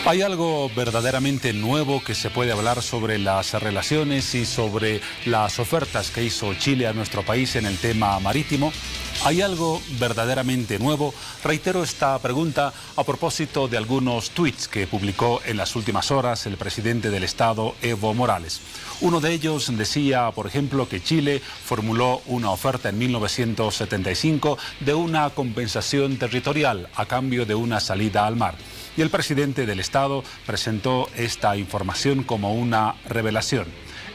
¿Hay algo verdaderamente nuevo que se puede hablar sobre las relaciones y sobre las ofertas que hizo Chile a nuestro país en el tema marítimo? ¿Hay algo verdaderamente nuevo? Reitero esta pregunta a propósito de algunos tuits que publicó en las últimas horas el presidente del Estado, Evo Morales. Uno de ellos decía, por ejemplo, que Chile formuló una oferta en 1975 de una compensación territorial a cambio de una salida al mar. Y el presidente del Estado presentó esta información como una revelación.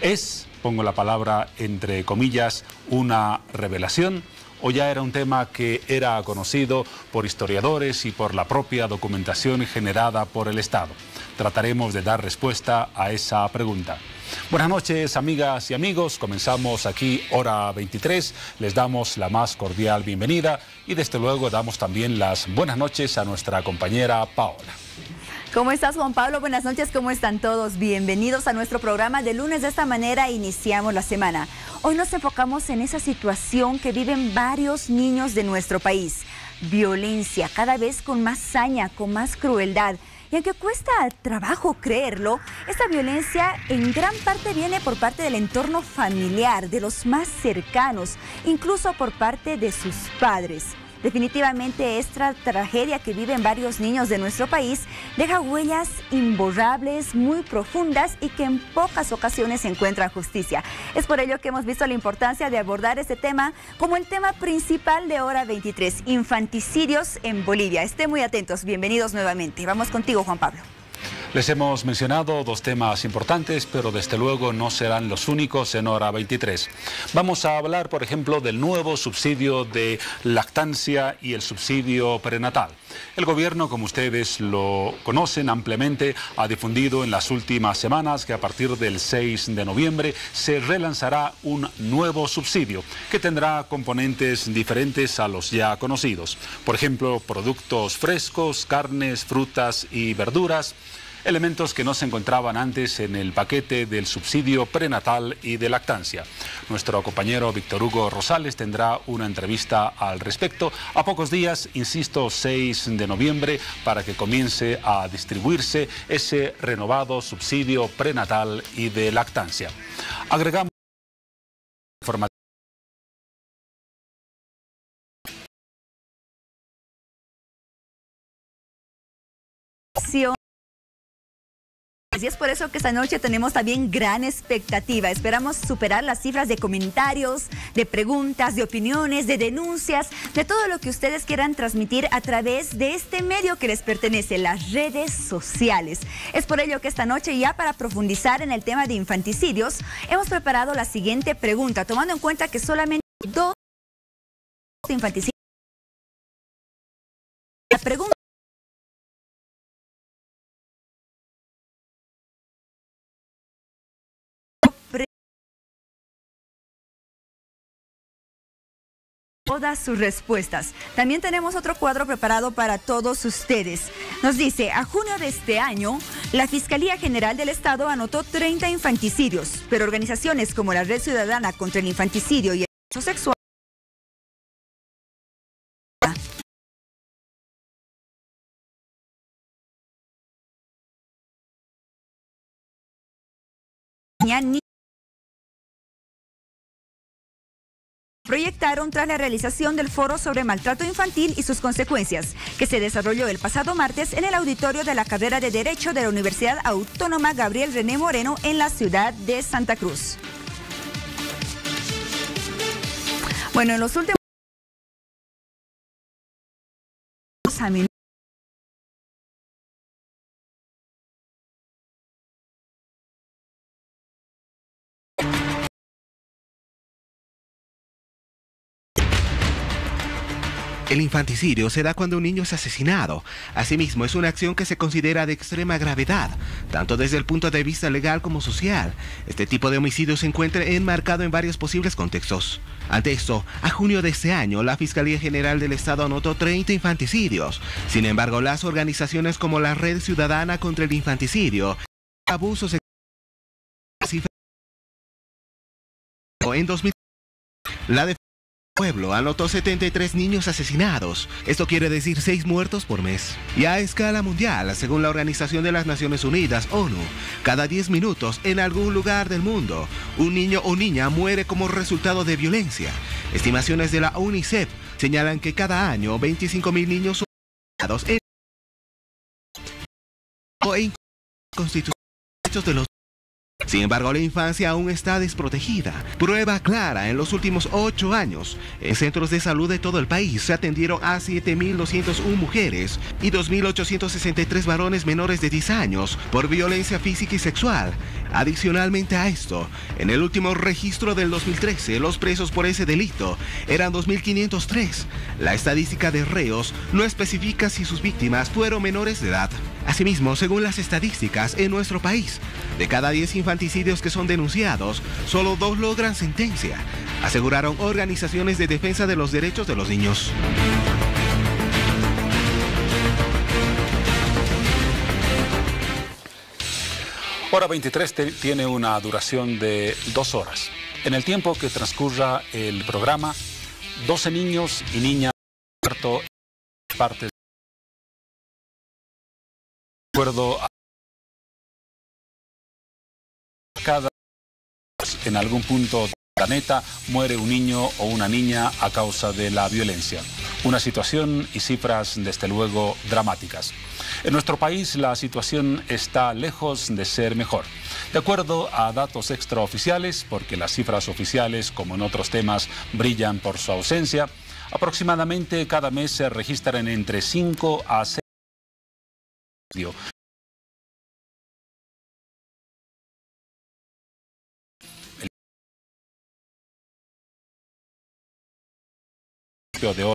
¿Es, pongo la palabra entre comillas, una revelación? ¿O ya era un tema que era conocido por historiadores y por la propia documentación generada por el Estado? Trataremos de dar respuesta a esa pregunta. Buenas noches, amigas y amigos. Comenzamos aquí, hora 23. Les damos la más cordial bienvenida y desde luego damos también las buenas noches a nuestra compañera Paola. ¿Cómo estás, Juan Pablo? Buenas noches, ¿cómo están todos? Bienvenidos a nuestro programa de lunes. De esta manera iniciamos la semana. Hoy nos enfocamos en esa situación que viven varios niños de nuestro país. Violencia, cada vez con más saña, con más crueldad. Y aunque cuesta trabajo creerlo, esta violencia en gran parte viene por parte del entorno familiar, de los más cercanos, incluso por parte de sus padres. Definitivamente esta tragedia que viven varios niños de nuestro país deja huellas imborrables, muy profundas y que en pocas ocasiones encuentran justicia. Es por ello que hemos visto la importancia de abordar este tema como el tema principal de hora 23, infanticidios en Bolivia. Estén muy atentos, bienvenidos nuevamente. Vamos contigo, Juan Pablo. Les hemos mencionado dos temas importantes, pero desde luego no serán los únicos en hora 23. Vamos a hablar, por ejemplo, del nuevo subsidio de lactancia y el subsidio prenatal. El gobierno, como ustedes lo conocen ampliamente, ha difundido en las últimas semanas que a partir del 6 de noviembre se relanzará un nuevo subsidio que tendrá componentes diferentes a los ya conocidos. Por ejemplo, productos frescos, carnes, frutas y verduras. Elementos que no se encontraban antes en el paquete del subsidio prenatal y de lactancia. Nuestro compañero Víctor Hugo Rosales tendrá una entrevista al respecto a pocos días, insisto, 6 de noviembre, para que comience a distribuirse ese renovado subsidio prenatal y de lactancia. Agregamos información. Y es por eso que esta noche tenemos también gran expectativa. Esperamos superar las cifras de comentarios, de preguntas, de opiniones, de denuncias, de todo lo que ustedes quieran transmitir a través de este medio que les pertenece, las redes sociales. Es por ello que esta noche, ya para profundizar en el tema de infanticidios, hemos preparado la siguiente pregunta, tomando en cuenta que solamente 2 infanticidios. La pregunta todas sus respuestas. También tenemos otro cuadro preparado para todos ustedes. Nos dice, a junio de este año, la Fiscalía General del Estado anotó 30 infanticidios, pero organizaciones como la Red Ciudadana contra el Infanticidio y el Abuso Sexual proyectaron tras la realización del foro sobre maltrato infantil y sus consecuencias, que se desarrolló el pasado martes en el auditorio de la carrera de Derecho de la Universidad Autónoma Gabriel René Moreno en la ciudad de Santa Cruz. Bueno, en los últimos años, el infanticidio se da cuando un niño es asesinado. Asimismo, es una acción que se considera de extrema gravedad, tanto desde el punto de vista legal como social. Este tipo de homicidio se encuentra enmarcado en varios posibles contextos. Ante esto, a junio de este año, la Fiscalía General del Estado anotó 30 infanticidios. Sin embargo, las organizaciones como la Red Ciudadana contra el Infanticidio, abusos sexuales en 2000, la defensa pueblo anotó 73 niños asesinados. Esto quiere decir 6 muertos por mes. Y a escala mundial, según la Organización de las Naciones Unidas, ONU, cada 10 minutos en algún lugar del mundo, un niño o niña muere como resultado de violencia. Estimaciones de la UNICEF señalan que cada año 25.000 niños son asesinados en constituciones de los. Sin embargo, la infancia aún está desprotegida. Prueba clara, en los últimos 8 años, en centros de salud de todo el país se atendieron a 7.201 mujeres y 2.863 varones menores de 10 años por violencia física y sexual. Adicionalmente a esto, en el último registro del 2013, los presos por ese delito eran 2.503. La estadística de reos no especifica si sus víctimas fueron menores de edad. Asimismo, según las estadísticas, en nuestro país, de cada 10 infanticidios que son denunciados, solo 2 logran sentencia, aseguraron organizaciones de defensa de los derechos de los niños. Hora 23 tiene una duración de 2 horas. En el tiempo que transcurra el programa, 12 niños y niñas muertos en partes. De acuerdo a cada en algún punto del planeta muere un niño o una niña a causa de la violencia. Una situación y cifras desde luego dramáticas. En nuestro país la situación está lejos de ser mejor. De acuerdo a datos extraoficiales, porque las cifras oficiales, como en otros temas, brillan por su ausencia, aproximadamente cada mes se registran entre 5 a 6 de hoy.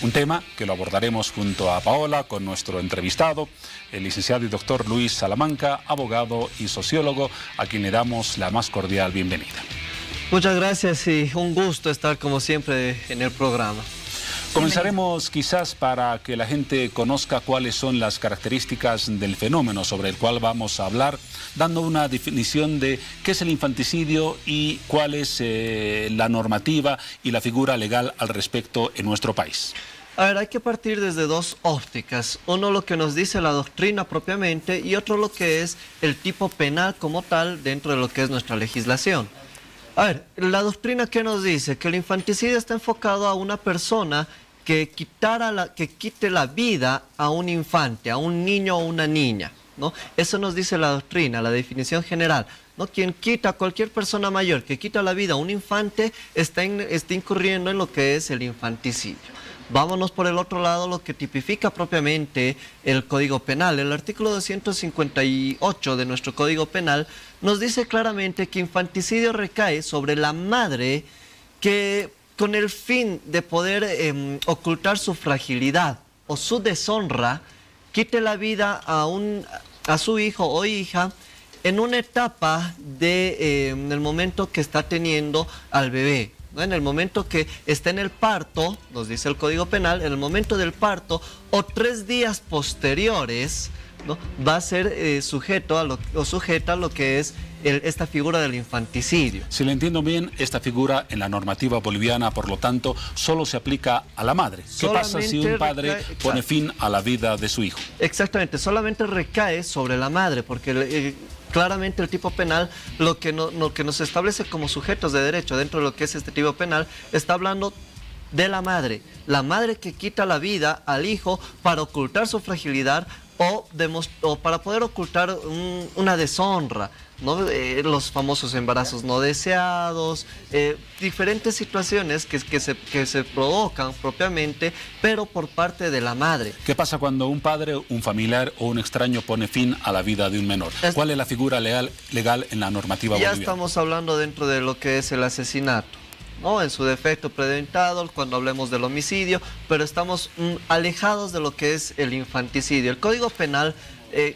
Un tema que lo abordaremos junto a Paola con nuestro entrevistado, el licenciado y doctor Luis Salamanca, abogado y sociólogo, a quien le damos la más cordial bienvenida. Muchas gracias y un gusto estar como siempre en el programa. Comenzaremos quizás para que la gente conozca cuáles son las características del fenómeno sobre el cual vamos a hablar, dando una definición de qué es el infanticidio y cuál es la normativa y la figura legal al respecto en nuestro país. A ver, hay que partir desde 2 ópticas. Uno lo que nos dice la doctrina propiamente y otro lo que es el tipo penal como tal dentro de lo que es nuestra legislación. A ver, la doctrina ¿qué nos dice? Que el infanticidio está enfocado a una persona que quite la vida a un infante, a un niño o una niña, ¿no? Eso nos dice la doctrina, la definición general, ¿no? Quien quita, cualquier persona mayor que quita la vida a un infante está incurriendo en lo que es el infanticidio. Vámonos por el otro lado, lo que tipifica propiamente el Código Penal. El artículo 258 de nuestro Código Penal nos dice claramente que infanticidio recae sobre la madre que, con el fin de poder ocultar su fragilidad o su deshonra, quite la vida a su hijo o hija en una etapa en el momento que está teniendo al bebé. ¿No? En el momento que está en el parto, nos dice el Código Penal, en el momento del parto o 3 días posteriores, ¿no? Va a ser sujeta a lo que es esta figura del infanticidio. Si le entiendo bien, esta figura en la normativa boliviana, por lo tanto, solo se aplica a la madre. ¿Qué pasa si un padre pone fin a la vida de su hijo? Exactamente, solamente recae sobre la madre, porque claramente el tipo penal lo que nos establece como sujetos de derecho dentro de lo que es este tipo penal está hablando de la madre que quita la vida al hijo para ocultar su fragilidad o para poder ocultar una deshonra, ¿no? Los famosos embarazos no deseados, diferentes situaciones que se provocan propiamente, pero por parte de la madre. ¿Qué pasa cuando un padre, un familiar o un extraño pone fin a la vida de un menor? ¿Cuál es la figura legal en la normativa boliviana? Ya estamos hablando dentro de lo que es el asesinato, ¿no? En su defecto premeditado, cuando hablemos del homicidio, pero estamos alejados de lo que es el infanticidio. El Código Penal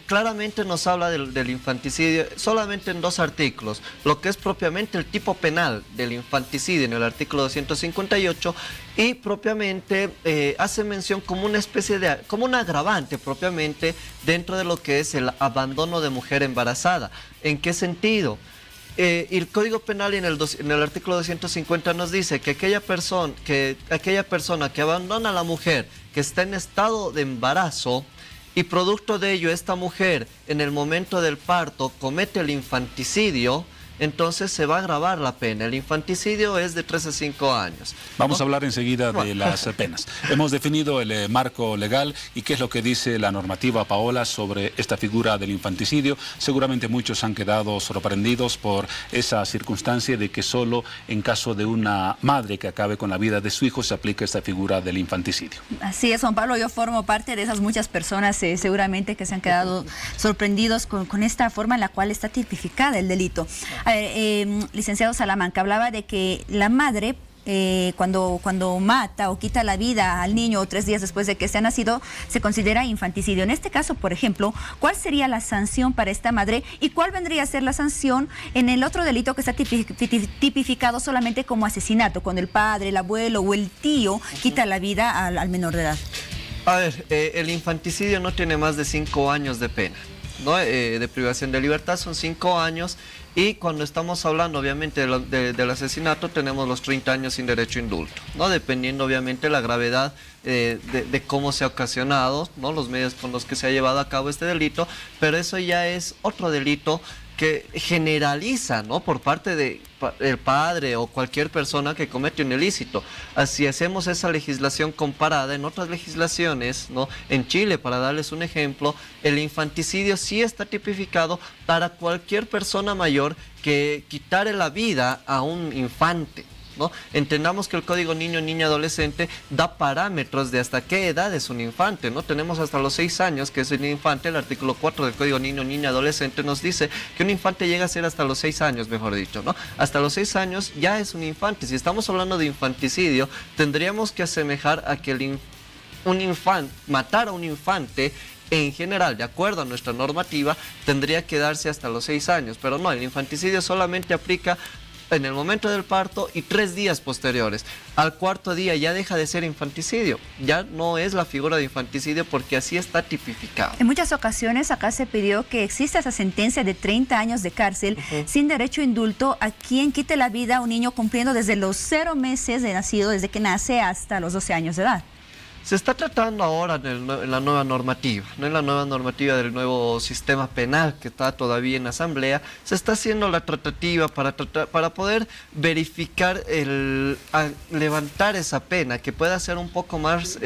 claramente nos habla del infanticidio solamente en 2 artículos, lo que es propiamente el tipo penal del infanticidio en el artículo 258 y propiamente hace mención como una especie como un agravante propiamente dentro de lo que es el abandono de mujer embarazada. ¿En qué sentido? el Código Penal en el artículo 250 nos dice que aquella persona que abandona a la mujer que está en estado de embarazo y producto de ello esta mujer en el momento del parto comete el infanticidio, entonces se va a agravar la pena. El infanticidio es de 3 a 5 años. Vamos a hablar enseguida de las penas. Hemos definido el marco legal y qué es lo que dice la normativa, Paola, sobre esta figura del infanticidio. Seguramente muchos han quedado sorprendidos por esa circunstancia de que solo en caso de una madre que acabe con la vida de su hijo se aplica esta figura del infanticidio. Así es, Juan Pablo, yo formo parte de esas muchas personas seguramente que se han quedado sorprendidos con esta forma en la cual está tipificada el delito. A ver, licenciado Salamanca, hablaba de que la madre cuando mata o quita la vida al niño 3 días después de que se ha nacido, se considera infanticidio. En este caso, por ejemplo, ¿cuál sería la sanción para esta madre y cuál vendría a ser la sanción en el otro delito que está tipificado solamente como asesinato, cuando el padre, el abuelo o el tío quita la vida al menor de edad? A ver, el infanticidio no tiene más de 5 años de pena, ¿no? De privación de libertad son 5 años. Y cuando estamos hablando obviamente del asesinato tenemos los 30 años sin derecho a indulto, ¿no? Dependiendo obviamente la gravedad de cómo se ha ocasionado, ¿no? Los medios con los que se ha llevado a cabo este delito, pero eso ya es otro delito que generaliza, ¿no? Por parte del padre o cualquier persona que comete un ilícito. Así hacemos esa legislación comparada en otras legislaciones, ¿no? En Chile, para darles un ejemplo, el infanticidio sí está tipificado para cualquier persona mayor que quitare la vida a un infante, ¿no? Entendamos que el Código Niño, Niña, Adolescente da parámetros de hasta qué edad es un infante, ¿no? Tenemos hasta los 6 años que es un infante. El artículo 4 del Código Niño, Niña, Adolescente nos dice que un infante llega a ser hasta los 6 años, mejor dicho, ¿no? Hasta los 6 años ya es un infante. Si estamos hablando de infanticidio, tendríamos que asemejar a que matar a un infante en general, de acuerdo a nuestra normativa, tendría que darse hasta los 6 años, pero no, el infanticidio solamente aplica en el momento del parto y 3 días posteriores. Al 4º día ya deja de ser infanticidio, ya no es la figura de infanticidio porque así está tipificado. En muchas ocasiones acá se pidió que exista esa sentencia de 30 años de cárcel sin derecho a indulto a quien quite la vida a un niño cumpliendo desde los 0 meses de nacido, desde que nace hasta los 12 años de edad. Se está tratando ahora en la nueva normativa, ¿no? En la nueva normativa del nuevo sistema penal que está todavía en asamblea, se está haciendo la tratativa para poder verificar levantar esa pena, que pueda ser un poco más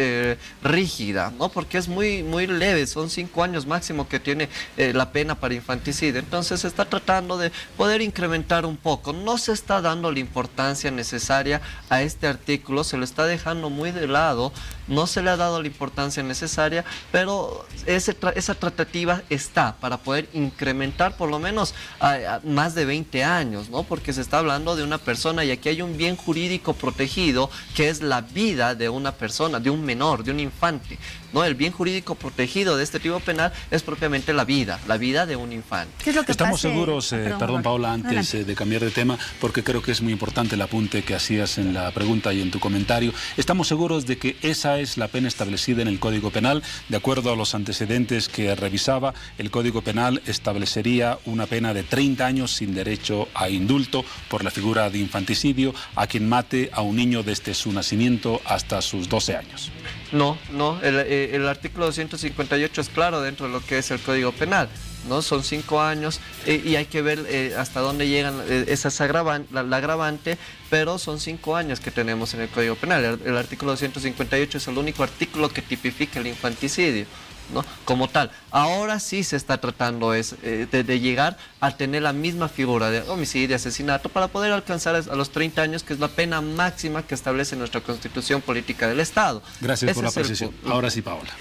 rígida, ¿no? Porque es muy leve, son 5 años máximo que tiene la pena para infanticidio. Entonces se está tratando de poder incrementar un poco. No se está dando la importancia necesaria a este artículo, se lo está dejando muy de lado. No se le ha dado la importancia necesaria, pero esa tratativa está para poder incrementar por lo menos a más de 20 años, ¿no? Porque se está hablando de una persona y aquí hay un bien jurídico protegido que es la vida de una persona, de un menor, de un infante, ¿no? El bien jurídico protegido de este tipo penal es propiamente la vida de un infante. ¿Qué es lo que Estamos seguros, perdón Paola, antes de cambiar de tema, porque creo que es muy importante el apunte que hacías en la pregunta y en tu comentario. Estamos seguros de que esa es la pena establecida en el Código Penal. De acuerdo a los antecedentes que revisaba, el Código Penal establecería una pena de 30 años sin derecho a indulto por la figura de infanticidio a quien mate a un niño desde su nacimiento hasta sus 12 años. No, el artículo 258 es claro dentro de lo que es el Código Penal, ¿no? Son 5 años y hay que ver hasta dónde llegan la agravante, pero son 5 años que tenemos en el Código Penal. El artículo 258 es el único artículo que tipifica el infanticidio, ¿no? Como tal. Ahora sí se está tratando de llegar a tener la misma figura de homicidio, asesinato, para poder alcanzar a los 30 años, que es la pena máxima que establece nuestra Constitución Política del Estado. Gracias por la precisión. Ahora sí, Paola.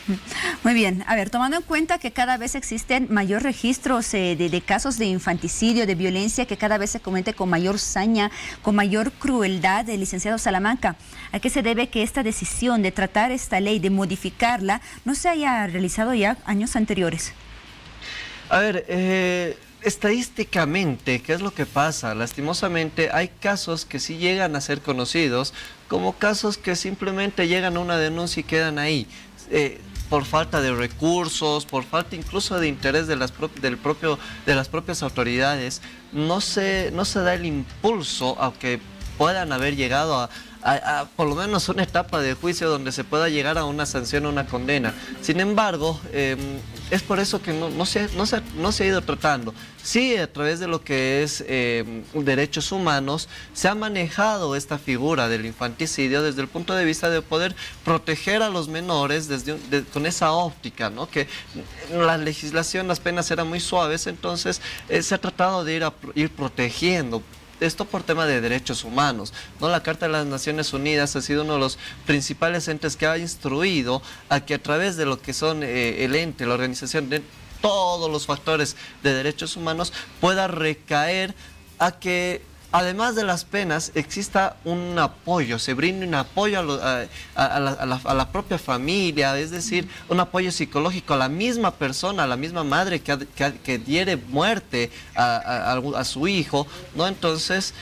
Muy bien. A ver, tomando en cuenta que cada vez existen mayor registros de casos de infanticidio, de violencia, que cada vez se comete con mayor saña, con mayor crueldad, licenciado Salamanca, ¿a qué se debe que esta decisión de tratar esta ley, de modificarla, no se haya realizado ya años anteriores? A ver, estadísticamente, ¿qué es lo que pasa? Lastimosamente hay casos que sí llegan a ser conocidos, como casos que simplemente llegan a una denuncia y quedan ahí. por falta de recursos, por falta incluso de interés de las propias autoridades, no se da el impulso a que puedan haber llegado a por lo menos una etapa de juicio donde se pueda llegar a una sanción o una condena. Sin embargo, es por eso que no se ha ido tratando. Sí, a través de lo que es derechos humanos, se ha manejado esta figura del infanticidio desde el punto de vista de poder proteger a los menores con esa óptica, ¿no? Que la legislación, las penas eran muy suaves, entonces se ha tratado de ir protegiendo. Esto por tema de derechos humanos, ¿no? La Carta de las Naciones Unidas ha sido uno de los principales entes que ha instruido a que a través de lo que son el ente, la organización de todos los factores de derechos humanos, pueda recaer a que, además de las penas, exista un apoyo, se brinde un apoyo a la propia familia, es decir, un apoyo psicológico a la misma persona, a la misma madre que diere muerte a su hijo, ¿no? Entonces,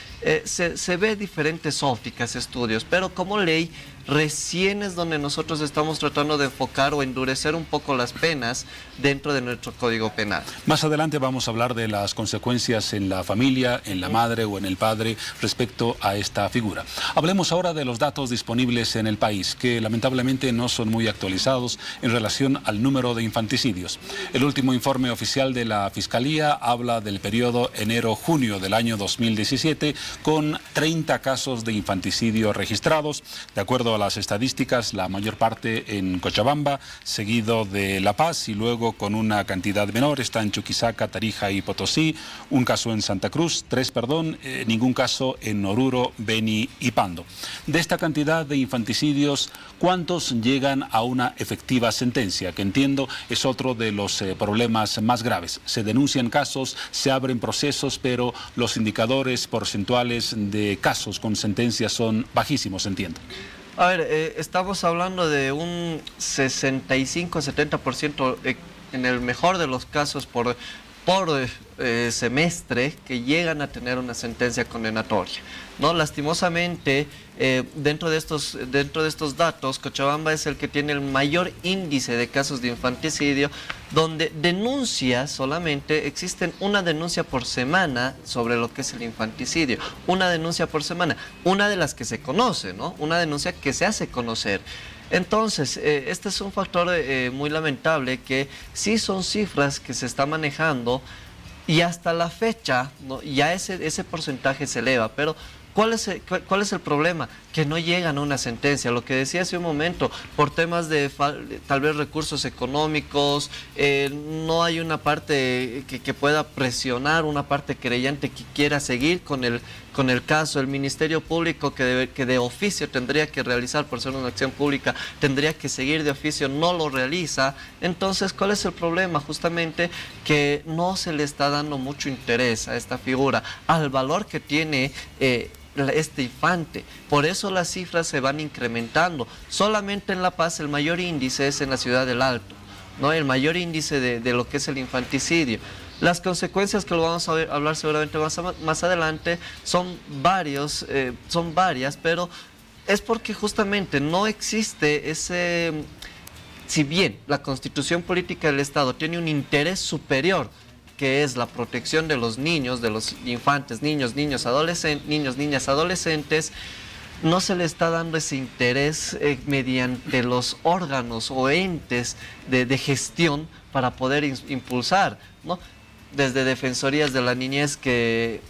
se ve diferentes ópticas, estudios, pero como ley, recién es donde nosotros estamos tratando de enfocar o endurecer un poco las penas dentro de nuestro Código Penal. Más adelante vamos a hablar de las consecuencias en la familia, en la madre o en el padre respecto a esta figura. Hablemos ahora de los datos disponibles en el país, que lamentablemente no son muy actualizados en relación al número de infanticidios. El último informe oficial de la Fiscalía habla del periodo enero-junio del año 2017, con 30 casos de infanticidio registrados. De acuerdo a las estadísticas, la mayor parte en Cochabamba, seguido de La Paz, y luego con una cantidad menor está en Chuquisaca, Tarija y Potosí, un caso en Santa Cruz, ningún caso en Oruro, Beni y Pando. De esta cantidad de infanticidios, ¿cuántos llegan a una efectiva sentencia? Que entiendo es otro de los problemas más graves. Se denuncian casos, se abren procesos, pero los indicadores porcentuales de casos con sentencias son bajísimos, entiendo. A ver, estamos hablando de un 65-70% en el mejor de los casos por semestre que llegan a tener una sentencia condenatoria, ¿no? Lastimosamente, dentro de estos datos, Cochabamba es el que tiene el mayor índice de casos de infanticidio, donde denuncias solamente existen una denuncia por semana sobre lo que es el infanticidio, una denuncia por semana, una de las que se conoce, ¿no? Una denuncia que se hace conocer. Entonces, este es un factor muy lamentable, que sí son cifras que se está manejando y hasta la fecha, ¿no? Ya ese porcentaje se eleva, pero ¿cuál es el problema? Que no llegan a una sentencia. Lo que decía hace un momento, por temas de tal vez recursos económicos, no hay una parte que pueda presionar, una parte querellante que quiera seguir con el caso. El Ministerio Público, que de oficio tendría que realizar, por ser una acción pública, tendría que seguir de oficio, no lo realiza. Entonces, ¿cuál es el problema? Justamente que no se le está dando mucho interés a esta figura, al valor que tiene este infante. Por eso las cifras se van incrementando. Solamente en La Paz el mayor índice es en la ciudad del Alto, ¿no? El mayor índice de lo que es el infanticidio. Las consecuencias, que lo vamos a hablar seguramente más adelante, son varias, pero es porque justamente no existe ese... Si bien la Constitución Política del Estado tiene un interés superior, que es la protección de los niños, de los infantes, niños, niñas, adolescentes, no se le está dando ese interés mediante los órganos o entes de gestión para poder impulsar, ¿no? Desde Defensorías de la Niñez, que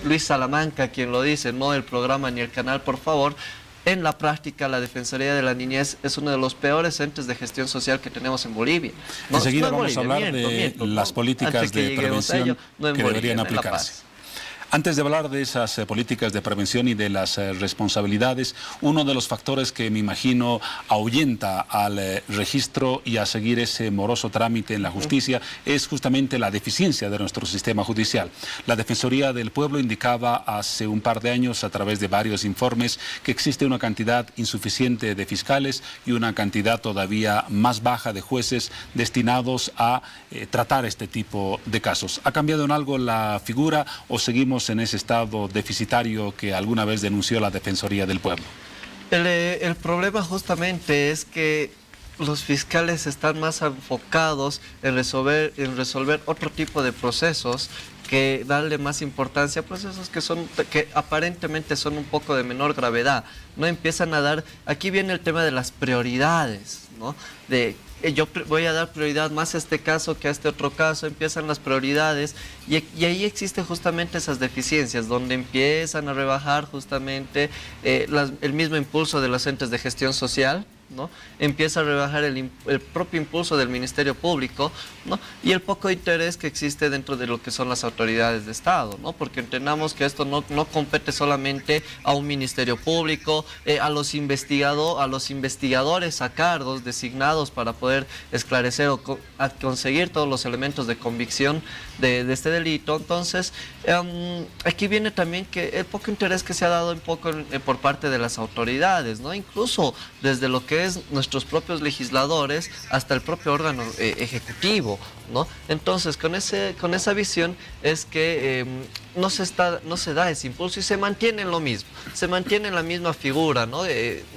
Luis Salamanca quien lo dice, no el programa ni el canal, por favor. En la práctica, la Defensoría de la Niñez es uno de los peores entes de gestión social que tenemos en Bolivia. ¿No? Enseguida vamos a hablar de las políticas de prevención que deberían aplicarse. Antes de hablar de esas políticas de prevención y de las responsabilidades, uno de los factores que me imagino ahuyenta al registro y a seguir ese moroso trámite en la justicia es justamente la deficiencia de nuestro sistema judicial. La Defensoría del Pueblo indicaba hace un par de años, a través de varios informes, que existe una cantidad insuficiente de fiscales y una cantidad todavía más baja de jueces destinados a tratar este tipo de casos. ¿Ha cambiado en algo la figura o seguimos en ese estado deficitario que alguna vez denunció la Defensoría del Pueblo? El problema justamente es que los fiscales están más enfocados en resolver otro tipo de procesos que darle más importancia a procesos que aparentemente son un poco de menor gravedad. No empiezan a dar, aquí viene el tema de las prioridades, ¿no? Yo voy a dar prioridad más a este caso que a este otro caso, empiezan las prioridades y ahí existen justamente esas deficiencias donde empiezan a rebajar justamente el mismo impulso de los entes de gestión social, ¿no? Empieza a rebajar el propio impulso del Ministerio Público, ¿no? Y el poco interés que existe dentro de lo que son las autoridades de Estado, ¿no? Porque entendamos que esto no compete solamente a un Ministerio Público, a los investigadores a cargos designados para poder esclarecer o conseguir todos los elementos de convicción de este delito. Entonces, aquí viene también que el poco interés que se ha dado por parte de las autoridades, ¿no? Incluso desde lo que es nuestros propios legisladores hasta el propio órgano ejecutivo, ¿no? Entonces, con esa visión es que no se da ese impulso y se mantiene en lo mismo, se mantiene en la misma figura, ¿no?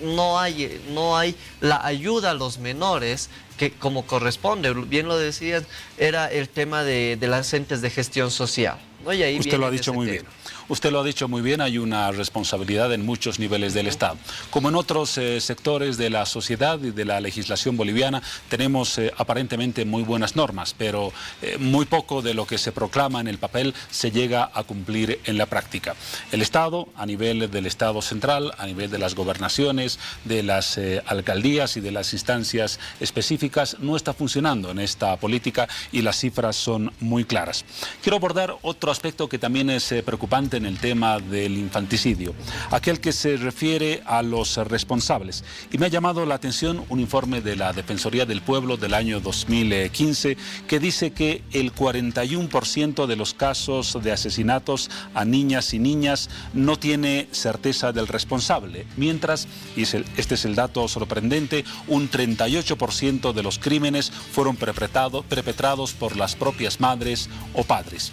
No hay la ayuda a los menores que como corresponde, bien lo decían, era el tema de las entes de gestión social, ¿no? Y ahí usted lo ha dicho muy bien. Usted lo ha dicho muy bien, hay una responsabilidad en muchos niveles del Estado. Como en otros sectores de la sociedad y de la legislación boliviana, tenemos aparentemente muy buenas normas, pero muy poco de lo que se proclama en el papel se llega a cumplir en la práctica. El Estado, a nivel del Estado central, a nivel de las gobernaciones, de las alcaldías y de las instancias específicas, no está funcionando en esta política y las cifras son muy claras. Quiero abordar otro aspecto que también es preocupante en el tema del infanticidio, aquel que se refiere a los responsables. Y me ha llamado la atención un informe de la Defensoría del Pueblo del año 2015 que dice que el 41% de los casos de asesinatos a niñas y niñas no tiene certeza del responsable, mientras, y este es el dato sorprendente, un 38% de los crímenes fueron perpetrados por las propias madres o padres.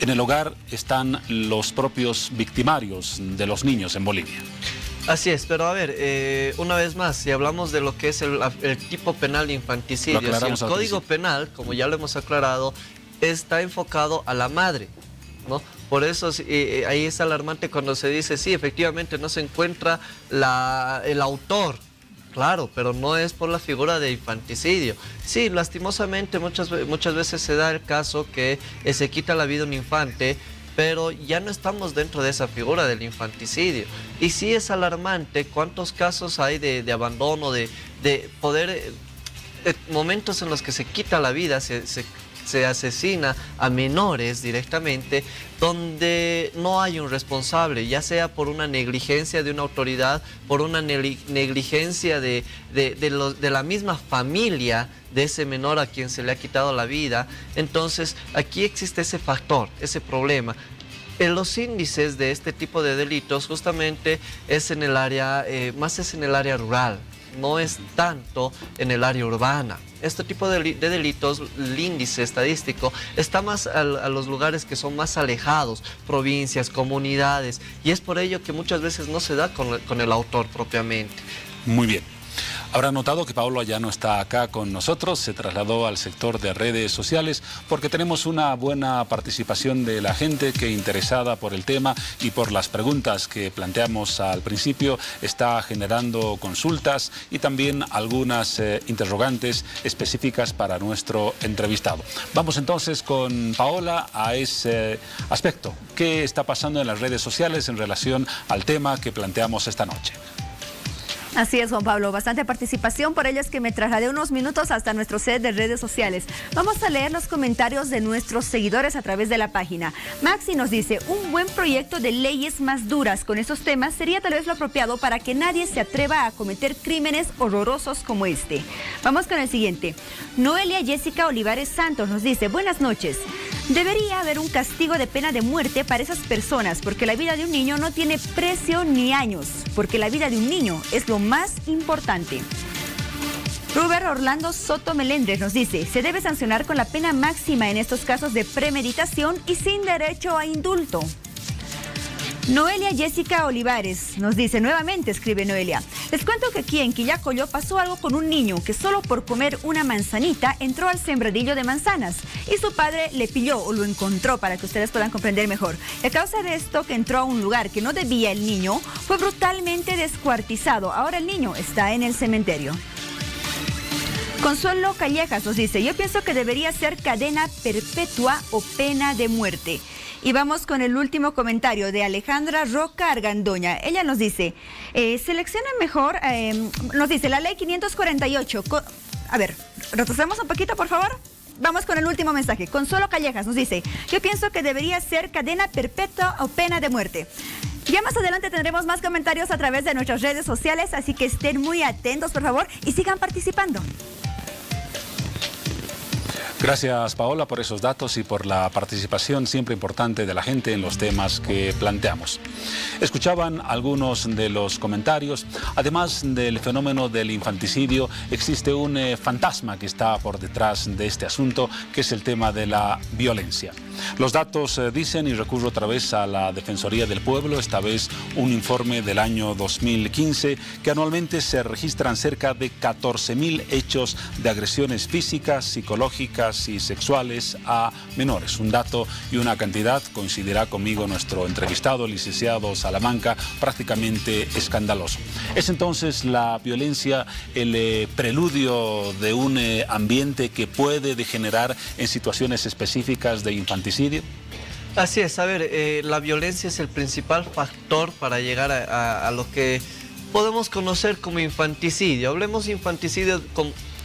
En el hogar están los propios victimarios de los niños en Bolivia. Así es, pero a ver, una vez más, si hablamos de lo que es el tipo penal de infanticidio, si el Código Penal, como ya lo hemos aclarado, está enfocado a la madre, ¿no? Por eso ahí es alarmante cuando se dice, sí, efectivamente no se encuentra el autor. Claro, pero no es por la figura de infanticidio. Sí, lastimosamente muchas veces se da el caso que se quita la vida a un infante, pero ya no estamos dentro de esa figura del infanticidio. Y sí es alarmante cuántos casos hay de abandono, de poder, momentos en los que se quita la vida, se asesina a menores directamente, donde no hay un responsable, ya sea por una negligencia de una autoridad, por una negligencia de la misma familia de ese menor a quien se le ha quitado la vida. Entonces, aquí existe ese factor, ese problema. En los índices de este tipo de delitos justamente es en el área, más es en el área rural, no es tanto en el área urbana. Este tipo de delitos, el índice estadístico, está más a los lugares que son más alejados, provincias, comunidades, y es por ello que muchas veces no se da con el autor propiamente. Muy bien. Habrá notado que Paolo ya no está acá con nosotros, se trasladó al sector de redes sociales porque tenemos una buena participación de la gente que, interesada por el tema y por las preguntas que planteamos al principio, está generando consultas y también algunas interrogantes específicas para nuestro entrevistado. Vamos entonces con Paola a ese aspecto. ¿Qué está pasando en las redes sociales en relación al tema que planteamos esta noche? Así es, Juan Pablo, bastante participación, por ello es que me trasladé unos minutos hasta nuestro set de redes sociales. Vamos a leer los comentarios de nuestros seguidores a través de la página. Maxi nos dice, un buen proyecto de leyes más duras con esos temas sería tal vez lo apropiado para que nadie se atreva a cometer crímenes horrorosos como este. Vamos con el siguiente. Noelia Jessica Olivares Santos nos dice, buenas noches. Debería haber un castigo de pena de muerte para esas personas, porque la vida de un niño no tiene precio ni años, porque la vida de un niño es lo más importante. Ruber Orlando Soto Melendres nos dice, se debe sancionar con la pena máxima en estos casos de premeditación y sin derecho a indulto. Noelia Jessica Olivares nos dice, nuevamente escribe Noelia, Les cuento que aquí en Quillacollo pasó algo con un niño que solo por comer una manzanita entró al sembradillo de manzanas y su padre le pilló o lo encontró para que ustedes puedan comprender mejor. Y a causa de esto, que entró a un lugar que no debía el niño, fue brutalmente descuartizado. Ahora el niño está en el cementerio. Consuelo Callejas nos dice: yo pienso que debería ser cadena perpetua o pena de muerte. Y vamos con el último comentario de Alejandra Roca Argandoña. Ella nos dice, selecciona mejor, nos dice la ley 548. A ver, retrocedemos un poquito, por favor. Vamos con el último mensaje. Consuelo Callejas nos dice: yo pienso que debería ser cadena perpetua o pena de muerte. Ya más adelante tendremos más comentarios a través de nuestras redes sociales, así que estén muy atentos, por favor, y sigan participando. Gracias, Paola, por esos datos y por la participación siempre importante de la gente en los temas que planteamos. Escuchaban algunos de los comentarios. Además del fenómeno del infanticidio, existe un fantasma que está por detrás de este asunto, que es el tema de la violencia. Los datos dicen, y recurro otra vez a la Defensoría del Pueblo, esta vez un informe del año 2015, que anualmente se registran cerca de 14.000 hechos de agresiones físicas, psicológicas y sexuales a menores. Un dato y una cantidad, coincidirá conmigo nuestro entrevistado, el licenciado Salamanca, prácticamente escandaloso. ¿Es entonces la violencia el preludio de un ambiente que puede degenerar en situaciones específicas de infanticidio? Así es, a ver, la violencia es el principal factor para llegar a lo que podemos conocer como infanticidio. Hablemos de infanticidio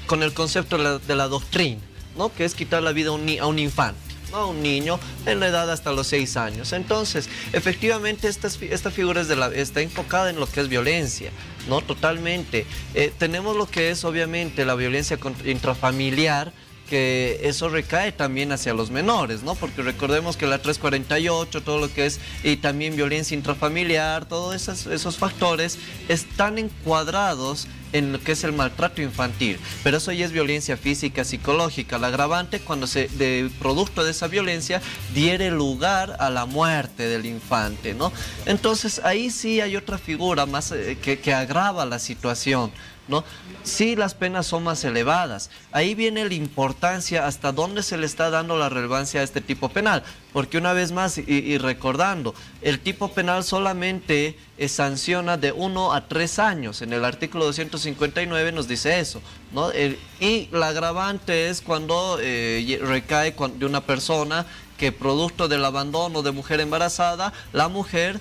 con el concepto de la doctrina, ¿no? Que es quitar la vida a un infante, ¿no? A un niño en la edad hasta los 6 años. Entonces, efectivamente, esta figura está enfocada en lo que es violencia, ¿no? Totalmente. Tenemos lo que es, obviamente, la violencia intrafamiliar, que eso recae también hacia los menores, ¿no? Porque recordemos que la 348, todo lo que es, y también violencia intrafamiliar, todos esos factores están encuadrados en lo que es el maltrato infantil, pero eso ya es violencia física, psicológica. La agravante cuando producto de esa violencia diere lugar a la muerte del infante, ¿no? Entonces ahí sí hay otra figura más que agrava la situación, ¿no? Sí, las penas son más elevadas. Ahí viene la importancia hasta dónde se le está dando la relevancia a este tipo penal, porque una vez más, y recordando, el tipo penal solamente sanciona de 1 a 3 años. En el artículo 259 nos dice eso, ¿no? Y la agravante es cuando recae de una persona que, producto del abandono de mujer embarazada, la mujer,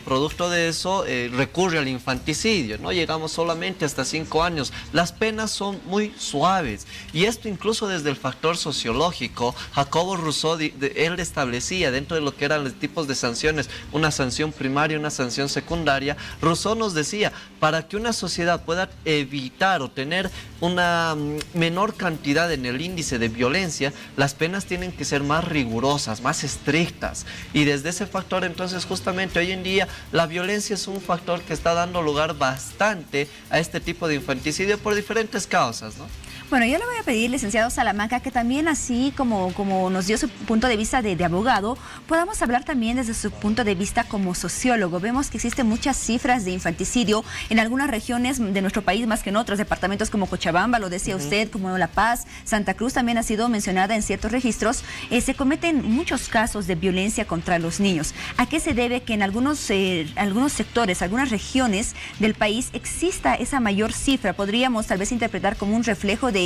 producto de eso, recurre al infanticidio, ¿no? Llegamos solamente hasta 5 años. Las penas son muy suaves, y esto incluso desde el factor sociológico. Jacobo Rousseau, él establecía dentro de lo que eran los tipos de sanciones, una sanción primaria y una sanción secundaria. Rousseau nos decía, para que una sociedad pueda evitar o tener una menor cantidad en el índice de violencia, las penas tienen que ser más rigurosas, más estrictas, y desde ese factor, entonces, justamente hoy en día la violencia es un factor que está dando lugar bastante a este tipo de infanticidio por diferentes causas, ¿no? Bueno, yo le voy a pedir, licenciado Salamanca, que también, así como nos dio su punto de vista de abogado, podamos hablar también desde su punto de vista como sociólogo. Vemos que existen muchas cifras de infanticidio en algunas regiones de nuestro país, más que en otros departamentos como Cochabamba, lo decía usted, como La Paz, Santa Cruz también ha sido mencionada en ciertos registros. Se cometen muchos casos de violencia contra los niños. ¿A qué se debe que en algunos sectores, algunas regiones del país exista esa mayor cifra? Podríamos tal vez interpretar como un reflejo de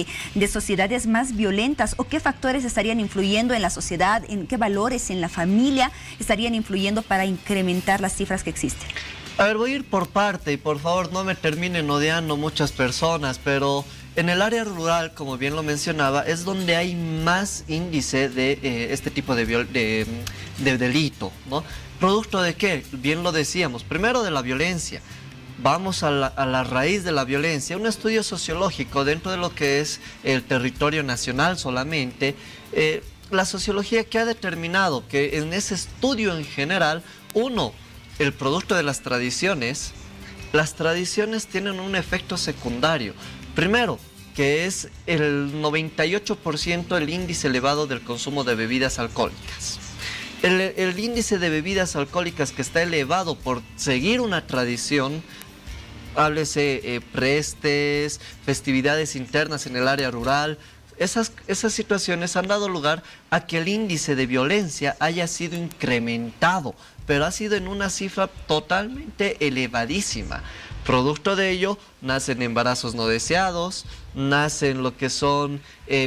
sociedades más violentas, o qué factores estarían influyendo en la sociedad, en qué valores en la familia estarían influyendo para incrementar las cifras que existen. A ver, voy a ir por parte, y por favor no me terminen odiando muchas personas, pero en el área rural, como bien lo mencionaba, es donde hay más índice de este tipo de delito, ¿no? ¿Producto de qué? Bien lo decíamos, primero de la violencia. Vamos a la raíz de la violencia. Un estudio sociológico dentro de lo que es el territorio nacional solamente, la sociología que ha determinado que en ese estudio en general, el producto de las tradiciones tienen un efecto secundario. Primero, que es el 98% el índice elevado del consumo de bebidas alcohólicas. El índice de bebidas alcohólicas que está elevado por seguir una tradición háblese prestes, festividades internas en el área rural. Esas situaciones han dado lugar a que el índice de violencia haya sido incrementado, pero ha sido en una cifra totalmente elevadísima. Producto de ello, nacen embarazos no deseados, nacen lo que son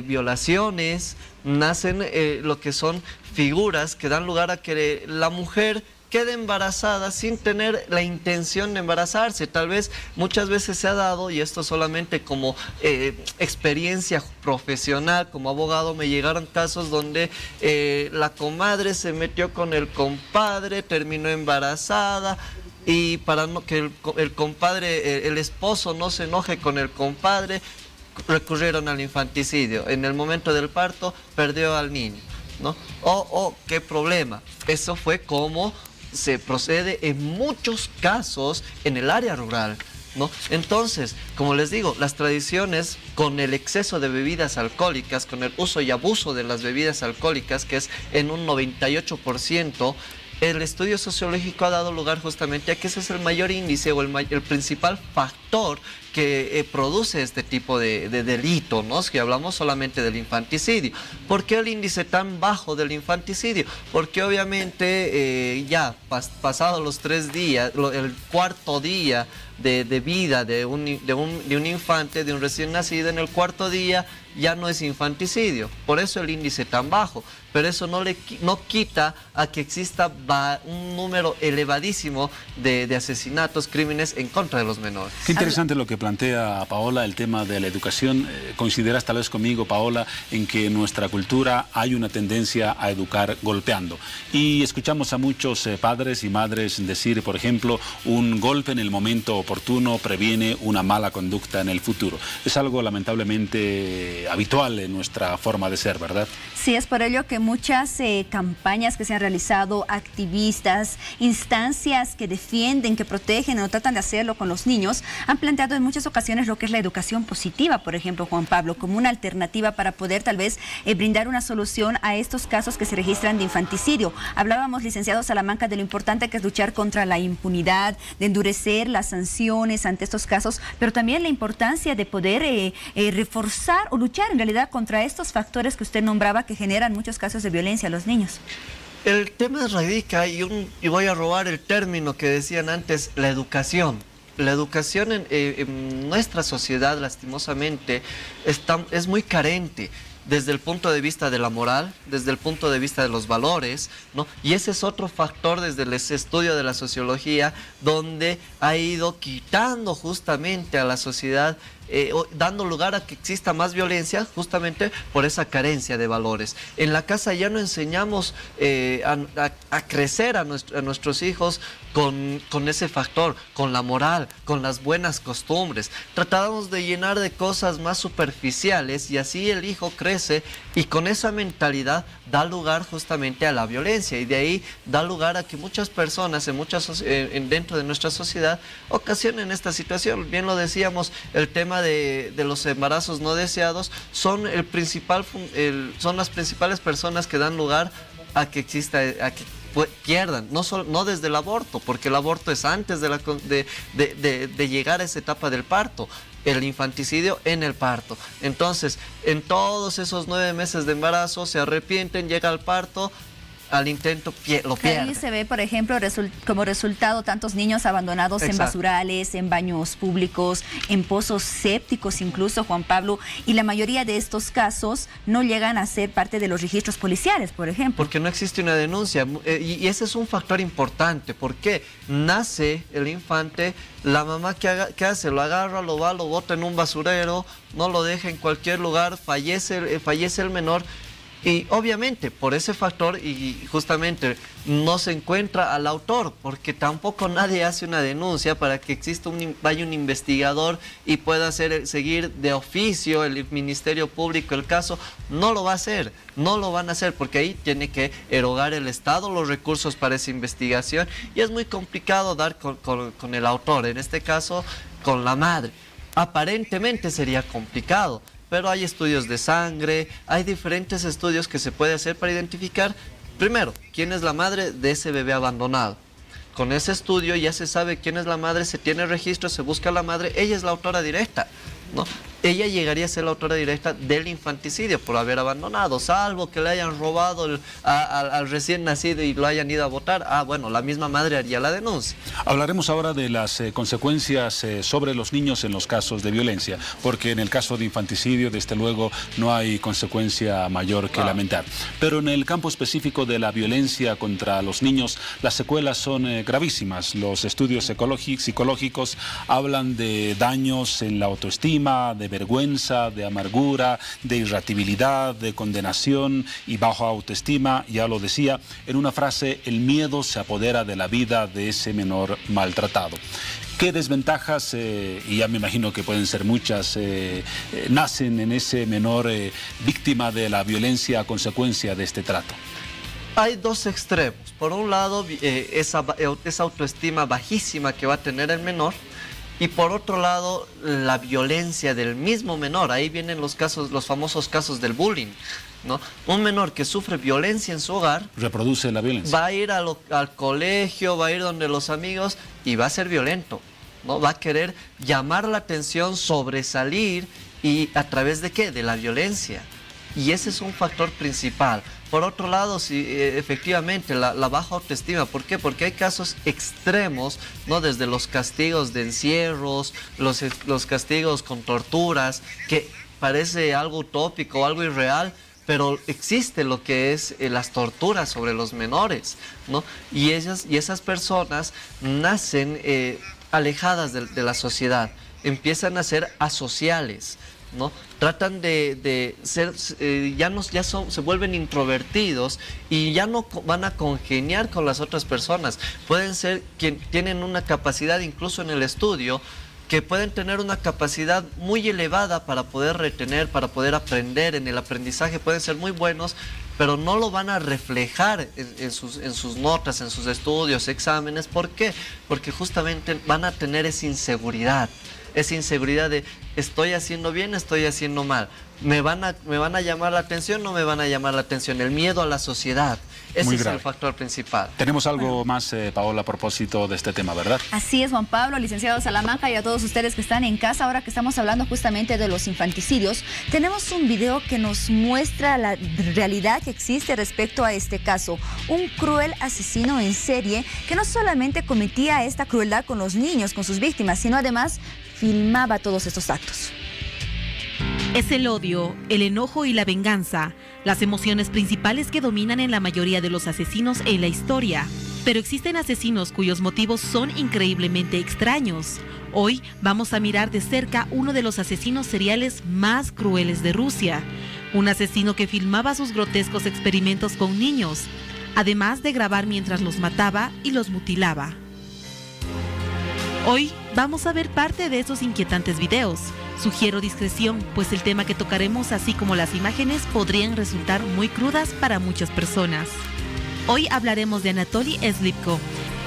violaciones, nacen lo que son figuras que dan lugar a que la mujer quede embarazada sin tener la intención de embarazarse. Tal vez muchas veces se ha dado, y esto solamente como experiencia profesional, como abogado, me llegaron casos donde la comadre se metió con el compadre, terminó embarazada, y para que el compadre, el esposo no se enoje con el compadre, recurrieron al infanticidio. En el momento del parto perdió al niño, ¿no? ¿Qué problema? Eso fue como se procede en muchos casos en el área rural, ¿no? Entonces, como les digo, las tradiciones con el exceso de bebidas alcohólicas, con el uso y abuso de las bebidas alcohólicas, que es en un 98%, el estudio sociológico ha dado lugar justamente a que ese es el mayor índice o el principal factor que produce este tipo de delito, ¿no? Si hablamos solamente del infanticidio. ¿Por qué el índice tan bajo del infanticidio? Porque obviamente ya pasados los 3 días, el cuarto día de vida de un infante, de un recién nacido, en el cuarto día ya no es infanticidio. Por eso el índice tan bajo. Pero eso no quita a que exista un número elevadísimo de asesinatos, crímenes en contra de los menores. Qué interesante lo que plantea Paola, el tema de la educación. Coincidirás tal vez conmigo, Paola, en que en nuestra cultura hay una tendencia a educar golpeando. Y escuchamos a muchos padres y madres decir, por ejemplo, un golpe en el momento oportuno previene una mala conducta en el futuro. Es algo lamentablemente habitual en nuestra forma de ser, ¿verdad? Sí, es por ello que muchas campañas que se han realizado, activistas, instancias que defienden, que protegen o tratan de hacerlo con los niños, han planteado en muchas ocasiones lo que es la educación positiva, por ejemplo, Juan Pablo, como una alternativa para poder tal vez brindar una solución a estos casos que se registran de infanticidio. Hablábamos, licenciado Salamanca, de lo importante que es luchar contra la impunidad, de endurecer las sanciones ante estos casos, pero también la importancia de poder reforzar o luchar en realidad contra estos factores que usted nombraba que generan muchos casos de violencia a los niños. El tema radica, y voy a robar el término que decían antes, la educación. La educación en nuestra sociedad, lastimosamente, es muy carente desde el punto de vista de la moral, desde el punto de vista de los valores, ¿no? Y ese es otro factor desde el estudio de la sociología, donde ha ido quitando justamente a la sociedad, dando lugar a que exista más violencia justamente por esa carencia de valores. En la casa ya no enseñamos a crecer a nuestros hijos con ese factor, con la moral, con las buenas costumbres. Tratamos de llenar de cosas más superficiales y así el hijo crece y con esa mentalidad da lugar justamente a la violencia, y de ahí da lugar a que muchas personas dentro de nuestra sociedad ocasionen esta situación. Bien lo decíamos, el tema de los embarazos no deseados son son las principales personas que dan lugar a que pierdan, no desde el aborto, porque el aborto es antes de llegar a esa etapa del parto. El infanticidio en el parto. Entonces, en todos esos 9 meses de embarazo se arrepienten, llega al parto, al intento lo pierden. Ahí se ve, por ejemplo, como resultado tantos niños abandonados en basurales, en baños públicos, en pozos sépticos incluso, Juan Pablo, y la mayoría de estos casos no llegan a ser parte de los registros policiales, por ejemplo. Porque no existe una denuncia, y ese es un factor importante. ¿Por qué? Nace el infante, la mamá ¿qué hace? Lo agarra, lo bota en un basurero, no lo deja en cualquier lugar, fallece el menor. Y obviamente por ese factor, y justamente no se encuentra al autor, porque tampoco nadie hace una denuncia para que exista vaya un investigador y pueda seguir de oficio el Ministerio Público el caso. No lo va a hacer, no lo van a hacer, porque ahí tiene que erogar el Estado los recursos para esa investigación, y es muy complicado dar con el autor, en este caso con la madre. Aparentemente sería complicado, pero hay estudios de sangre, hay diferentes estudios que se puede hacer para identificar, primero, quién es la madre de ese bebé abandonado. con ese estudio ya se sabe quién es la madre, se tiene registro, se busca a la madre, ella es la autora directa, ¿no? Ella llegaría a ser la autora directa del infanticidio por haber abandonado, salvo que le hayan robado al recién nacido y lo hayan ido a votar. Bueno, la misma madre haría la denuncia. Hablaremos ahora de las consecuencias sobre los niños en los casos de violencia, porque en el caso de infanticidio, desde luego, no hay consecuencia mayor que lamentar. Pero en el campo específico de la violencia contra los niños, las secuelas son gravísimas. Los estudios psicológicos hablan de daños en la autoestima, de vergüenza, de amargura, de irritabilidad, de condenación y baja autoestima. Ya lo decía en una frase: el miedo se apodera de la vida de ese menor maltratado. ¿Qué desventajas, y ya me imagino que pueden ser muchas, nacen en ese menor víctima de la violencia a consecuencia de este trato? Hay dos extremos. Por un lado, esa autoestima bajísima que va a tener el menor, y por otro lado, la violencia del mismo menor. Ahí vienen los famosos casos del bullying, ¿no? Un menor que sufre violencia en su hogar reproduce la violencia. Va a ir al colegio, va a ir donde los amigos y va a ser violento, ¿no? Va a querer llamar la atención, sobresalir, y ¿a través de qué? De la violencia. Y ese es un factor principal. Por otro lado, sí, efectivamente, la baja autoestima. ¿Por qué? Porque hay casos extremos, ¿no? Desde los castigos de encierros, los castigos con torturas, que parece algo utópico, algo irreal, pero existe lo que es las torturas sobre los menores, ¿no? Y esas personas nacen alejadas de la sociedad, empiezan a ser asociales, ¿no? Tratan de ser, se vuelven introvertidos y ya no van a congeniar con las otras personas. Pueden ser quien tienen una capacidad, incluso en el estudio, que pueden tener una capacidad muy elevada para poder retener, para poder aprender. En el aprendizaje pueden ser muy buenos, pero no lo van a reflejar en sus notas, en sus estudios, exámenes. ¿Por qué? Porque justamente van a tener esa inseguridad de estoy haciendo bien, estoy haciendo mal, me van a llamar la atención, no me van a llamar la atención, el miedo a la sociedad. Ese es el factor principal. Tenemos algo más, Paola, a propósito de este tema, ¿verdad? Así es, Juan Pablo, licenciado Salamanca, y a todos ustedes que están en casa, ahora que estamos hablando justamente de los infanticidios, tenemos un video que nos muestra la realidad que existe respecto a este caso. Un cruel asesino en serie que no solamente cometía esta crueldad con los niños, con sus víctimas, sino además filmaba todos estos actos. Es el odio, el enojo y la venganza, las emociones principales que dominan en la mayoría de los asesinos en la historia. Pero existen asesinos cuyos motivos son increíblemente extraños. Hoy vamos a mirar de cerca uno de los asesinos seriales más crueles de Rusia. Un asesino que filmaba sus grotescos experimentos con niños, además de grabar mientras los mataba y los mutilaba. Hoy vamos a ver parte de esos inquietantes videos. Sugiero discreción, pues el tema que tocaremos, así como las imágenes, podrían resultar muy crudas para muchas personas. Hoy hablaremos de Anatoly Slipko.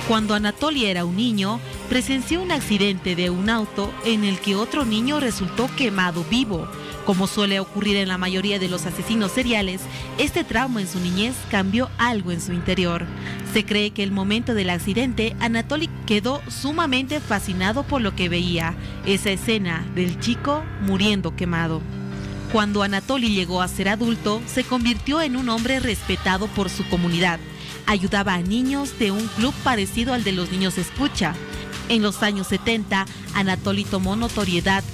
Cuando Anatoly era un niño, presenció un accidente de un auto en el que otro niño resultó quemado vivo. Como suele ocurrir en la mayoría de los asesinos seriales, este trauma en su niñez cambió algo en su interior. Se cree que el momento del accidente, Anatoly quedó sumamente fascinado por lo que veía, esa escena del chico muriendo quemado. Cuando Anatoly llegó a ser adulto, se convirtió en un hombre respetado por su comunidad. Ayudaba a niños de un club parecido al de los niños escucha. En los años 70, Anatoly tomó notoriedad,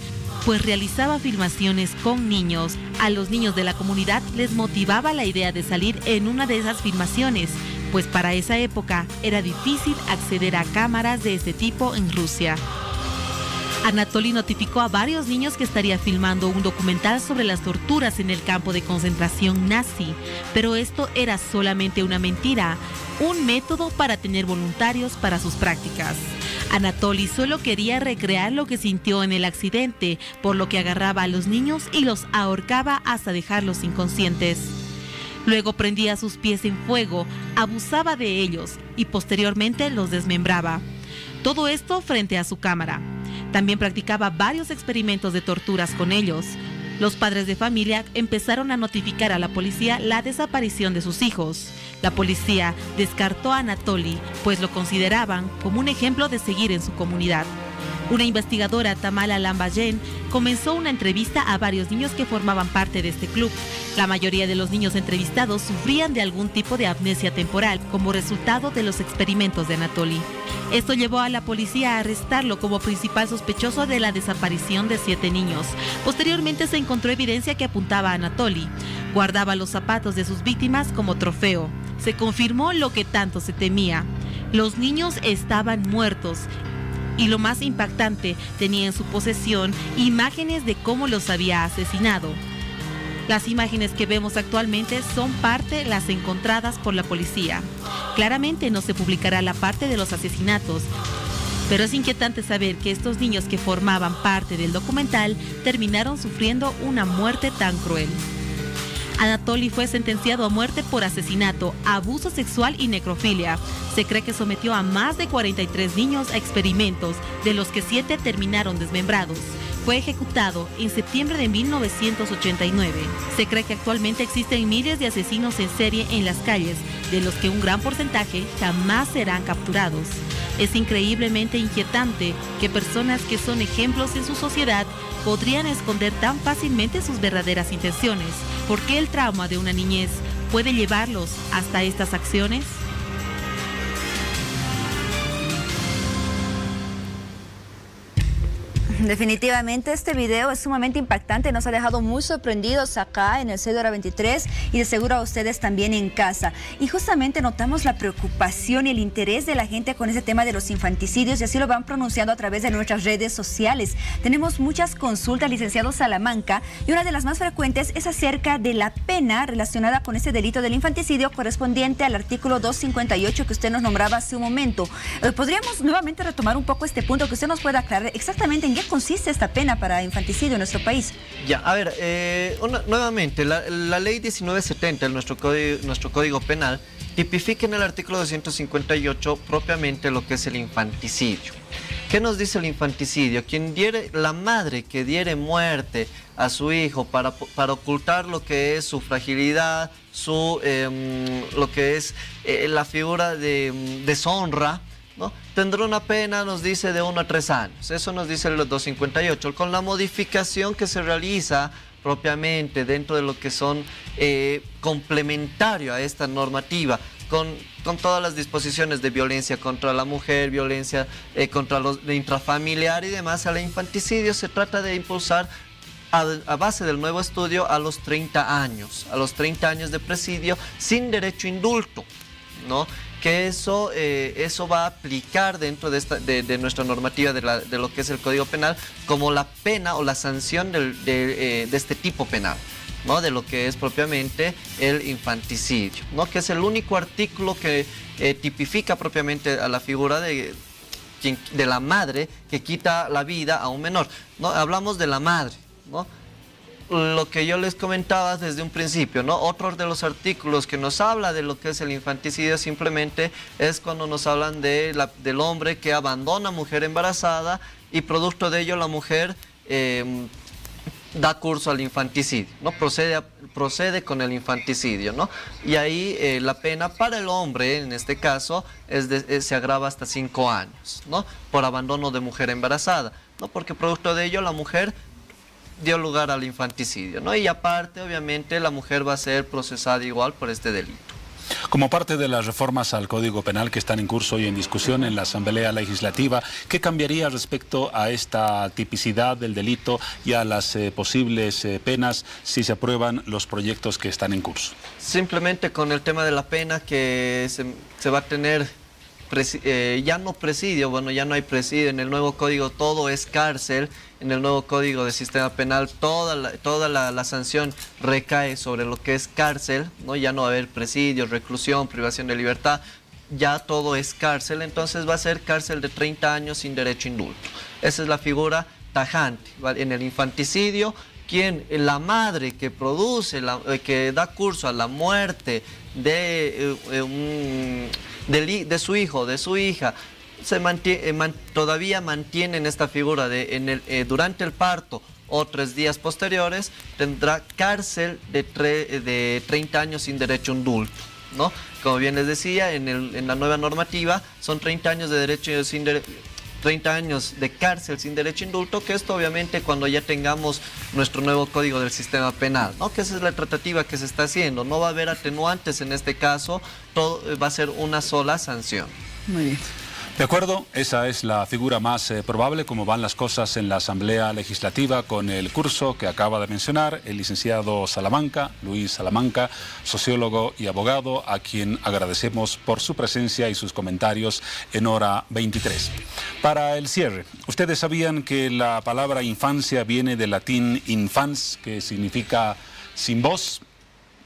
pues realizaba filmaciones con niños. A los niños de la comunidad les motivaba la idea de salir en una de esas filmaciones, pues para esa época era difícil acceder a cámaras de ese tipo en Rusia. Anatoly notificó a varios niños que estaría filmando un documental sobre las torturas en el campo de concentración nazi, pero esto era solamente una mentira, un método para tener voluntarios para sus prácticas. Anatoly solo quería recrear lo que sintió en el accidente, por lo que agarraba a los niños y los ahorcaba hasta dejarlos inconscientes. Luego prendía sus pies en fuego, abusaba de ellos y posteriormente los desmembraba. Todo esto frente a su cámara. También practicaba varios experimentos de torturas con ellos. Los padres de familia empezaron a notificar a la policía la desaparición de sus hijos. La policía descartó a Anatoly, pues lo consideraban como un ejemplo de seguir en su comunidad. Una investigadora, Tamala Lambayen, comenzó una entrevista a varios niños que formaban parte de este club. La mayoría de los niños entrevistados sufrían de algún tipo de amnesia temporal como resultado de los experimentos de Anatoly. Esto llevó a la policía a arrestarlo como principal sospechoso de la desaparición de 7 niños. Posteriormente se encontró evidencia que apuntaba a Anatoly. Guardaba los zapatos de sus víctimas como trofeo. Se confirmó lo que tanto se temía. Los niños estaban muertos. Y lo más impactante, tenía en su posesión imágenes de cómo los había asesinado. Las imágenes que vemos actualmente son parte de las encontradas por la policía. Claramente no se publicará la parte de los asesinatos, pero es inquietante saber que estos niños que formaban parte del documental terminaron sufriendo una muerte tan cruel. Anatoly fue sentenciado a muerte por asesinato, abuso sexual y necrofilia. Se cree que sometió a más de 43 niños a experimentos, de los que 7 terminaron desmembrados. Fue ejecutado en septiembre de 1989. Se cree que actualmente existen miles de asesinos en serie en las calles, de los que un gran porcentaje jamás serán capturados. Es increíblemente inquietante que personas que son ejemplos en su sociedad podrían esconder tan fácilmente sus verdaderas intenciones. ¿Por qué el trauma de una niñez puede llevarlos hasta estas acciones? Definitivamente este video es sumamente impactante, nos ha dejado muy sorprendidos acá en el Cédora 23 y de seguro a ustedes también en casa. Y justamente notamos la preocupación y el interés de la gente con ese tema de los infanticidios y así lo van pronunciando a través de nuestras redes sociales. Tenemos muchas consultas, licenciado Salamanca, y una de las más frecuentes es acerca de la pena relacionada con este delito del infanticidio correspondiente al artículo 258 que usted nos nombraba hace un momento. ¿Podríamos nuevamente retomar un poco este punto, que usted nos pueda aclarar exactamente en qué consiste esta pena para infanticidio en nuestro país? Ya, a ver, nuevamente, la ley 1970, nuestro código penal, tipifica en el artículo 258 propiamente lo que es el infanticidio. ¿Qué nos dice el infanticidio? La madre que diere muerte a su hijo para ocultar lo que es su fragilidad, lo que es la figura de deshonra, ¿no? Tendrá una pena, nos dice, de 1 a 3 años. Eso nos dice el 258. Con la modificación que se realiza propiamente dentro de lo que son complementario a esta normativa, con todas las disposiciones de violencia contra la mujer, violencia contra los intrafamiliar y demás, al infanticidio se trata de impulsar a base del nuevo estudio a los 30 años de presidio sin derecho a indulto, ¿no? Que eso va a aplicar dentro de nuestra normativa de lo que es el Código Penal como la pena o la sanción de este tipo penal, ¿no? De lo que es propiamente el infanticidio, ¿no? Que es el único artículo que tipifica propiamente a la figura de la madre que quita la vida a un menor, ¿no? Hablamos de la madre, ¿no? Lo que yo les comentaba desde un principio, ¿no? Otro de los artículos que nos habla de lo que es el infanticidio simplemente es cuando nos hablan del hombre que abandona a mujer embarazada y producto de ello la mujer da curso al infanticidio, ¿no? Procede con el infanticidio, ¿no? Y ahí la pena para el hombre, en este caso, se agrava hasta 5 años, ¿no? Por abandono de mujer embarazada, ¿no? Porque producto de ello la mujer dio lugar al infanticidio, ¿no? Y aparte, obviamente, la mujer va a ser procesada igual por este delito. Como parte de las reformas al Código Penal que están en curso y en discusión en la Asamblea Legislativa, ¿qué cambiaría respecto a esta tipicidad del delito y a las posibles penas si se aprueban los proyectos que están en curso? Simplemente con el tema de la pena que se va a tener, ya no presidio, bueno, ya no hay presidio, en el nuevo código todo es cárcel, en el nuevo código de sistema penal toda la sanción recae sobre lo que es cárcel, ¿no? Ya no va a haber presidio, reclusión, privación de libertad, ya todo es cárcel, entonces va a ser cárcel de 30 años sin derecho a indulto. Esa es la figura tajante, ¿vale? En el infanticidio, la madre que produce, que da curso a la muerte de su hijo, de su hija, todavía mantienen esta figura durante el parto o 3 días posteriores, tendrá cárcel de 30 años sin derecho a indulto, ¿no? Como bien les decía, en la nueva normativa son 30 años de derecho sin 30 años de cárcel sin derecho a indulto, que esto obviamente cuando ya tengamos nuestro nuevo código del sistema penal, ¿no? Que esa es la tratativa que se está haciendo, no va a haber atenuantes en este caso, todo va a ser una sola sanción. Muy bien. De acuerdo, esa es la figura más probable, como van las cosas en la Asamblea Legislativa con el curso que acaba de mencionar el licenciado Salamanca, Luis Salamanca, sociólogo y abogado, a quien agradecemos por su presencia y sus comentarios en Hora 23. Para el cierre, ¿ustedes sabían que la palabra infancia viene del latín infans, que significa sin voz?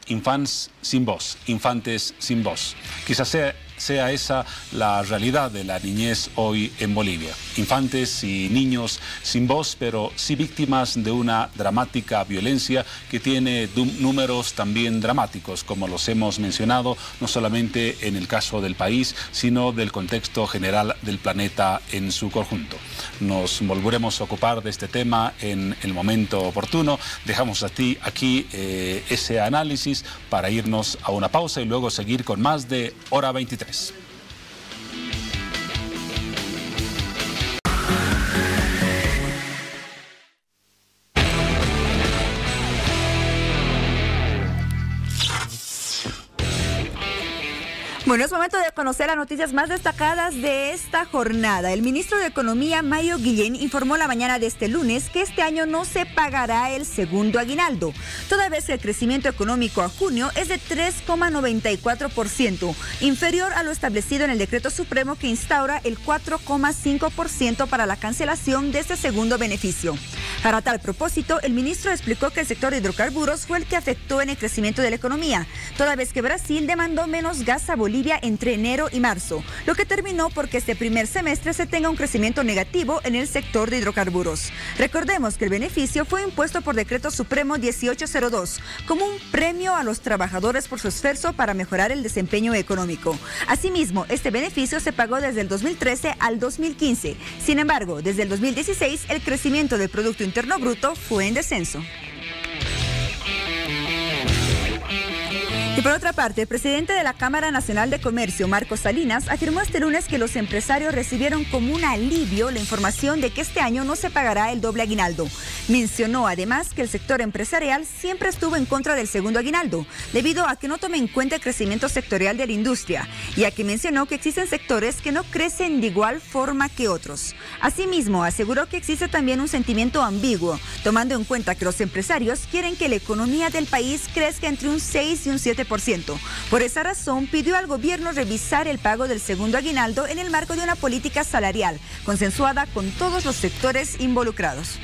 Infans sin voz, infantes sin voz. Quizás sea esa la realidad de la niñez hoy en Bolivia. Infantes y niños sin voz, pero sí víctimas de una dramática violencia que tiene números también dramáticos, como los hemos mencionado, no solamente en el caso del país, sino del contexto general del planeta en su conjunto. Nos volveremos a ocupar de este tema en el momento oportuno. Dejamos aquí ese análisis para irnos a una pausa y luego seguir con más de Hora 23. Bueno, es momento de conocer las noticias más destacadas de esta jornada. El ministro de Economía, Mayo Guillén, informó la mañana de este lunes que este año no se pagará el segundo aguinaldo, toda vez que el crecimiento económico a junio es de 3,94%, inferior a lo establecido en el decreto supremo que instaura el 4,5% para la cancelación de este segundo beneficio. Para tal propósito, el ministro explicó que el sector de hidrocarburos fue el que afectó en el crecimiento de la economía, toda vez que Brasil demandó menos gas a Bolivia entre enero y marzo, lo que terminó porque este primer semestre se tenga un crecimiento negativo en el sector de hidrocarburos. Recordemos que el beneficio fue impuesto por Decreto Supremo 1802 como un premio a los trabajadores por su esfuerzo para mejorar el desempeño económico. Asimismo, este beneficio se pagó desde el 2013 al 2015. Sin embargo, desde el 2016 el crecimiento del Producto Interno Bruto fue en descenso. Y por otra parte, el presidente de la Cámara Nacional de Comercio, Marcos Salinas, afirmó este lunes que los empresarios recibieron como un alivio la información de que este año no se pagará el doble aguinaldo. Mencionó además que el sector empresarial siempre estuvo en contra del segundo aguinaldo, debido a que no toma en cuenta el crecimiento sectorial de la industria, y a que mencionó que existen sectores que no crecen de igual forma que otros. Asimismo, aseguró que existe también un sentimiento ambiguo, tomando en cuenta que los empresarios quieren que la economía del país crezca entre un 6 y un 7%. Por esa razón, pidió al gobierno revisar el pago del segundo aguinaldo en el marco de una política salarial consensuada con todos los sectores involucrados.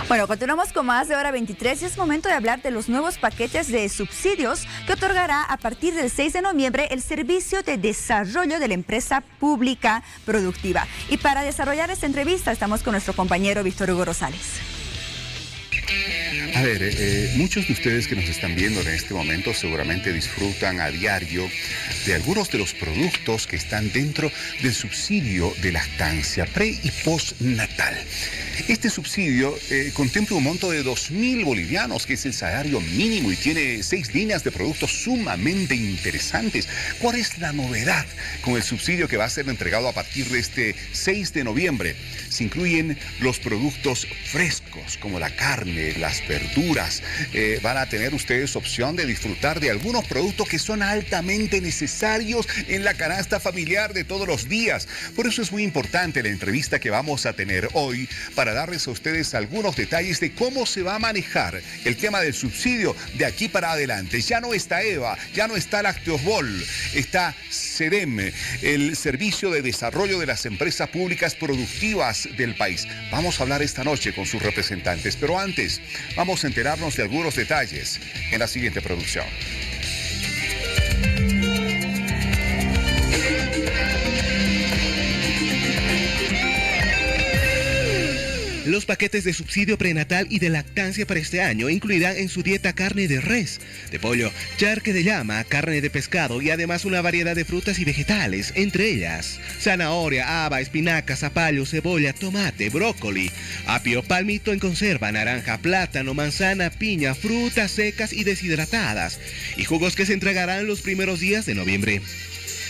Bueno, continuamos con más de Hora 23 y es momento de hablar de los nuevos paquetes de subsidios que otorgará a partir del 6 de noviembre el Servicio de Desarrollo de la Empresa Pública Productiva. Y para desarrollar esta entrevista estamos con nuestro compañero Víctor Hugo Rosales. A ver, muchos de ustedes que nos están viendo en este momento seguramente disfrutan a diario de algunos de los productos que están dentro del subsidio de lactancia pre y postnatal. Este subsidio contempla un monto de 2.000 bolivianos, que es el salario mínimo, y tiene 6 líneas de productos sumamente interesantes. ¿Cuál es la novedad con el subsidio que va a ser entregado a partir de este 6 de noviembre? Se incluyen los productos frescos, como la carne, las verduras. Van a tener ustedes opción de disfrutar de algunos productos que son altamente necesarios en la canasta familiar de todos los días. Por eso es muy importante la entrevista que vamos a tener hoy, para darles a ustedes algunos detalles de cómo se va a manejar el tema del subsidio de aquí para adelante. Ya no está EVA, ya no está Lacteosbol, está SEDEM, el Servicio de Desarrollo de las Empresas Públicas Productivas del país. Vamos a hablar esta noche con sus representantes, pero antes vamos a enterarnos de algunos detalles en la siguiente producción. Los paquetes de subsidio prenatal y de lactancia para este año incluirán en su dieta carne de res, de pollo, charque de llama, carne de pescado y además una variedad de frutas y vegetales, entre ellas zanahoria, haba, espinaca, zapallo, cebolla, tomate, brócoli, apio, palmito en conserva, naranja, plátano, manzana, piña, frutas secas y deshidratadas, y jugos que se entregarán los primeros días de noviembre.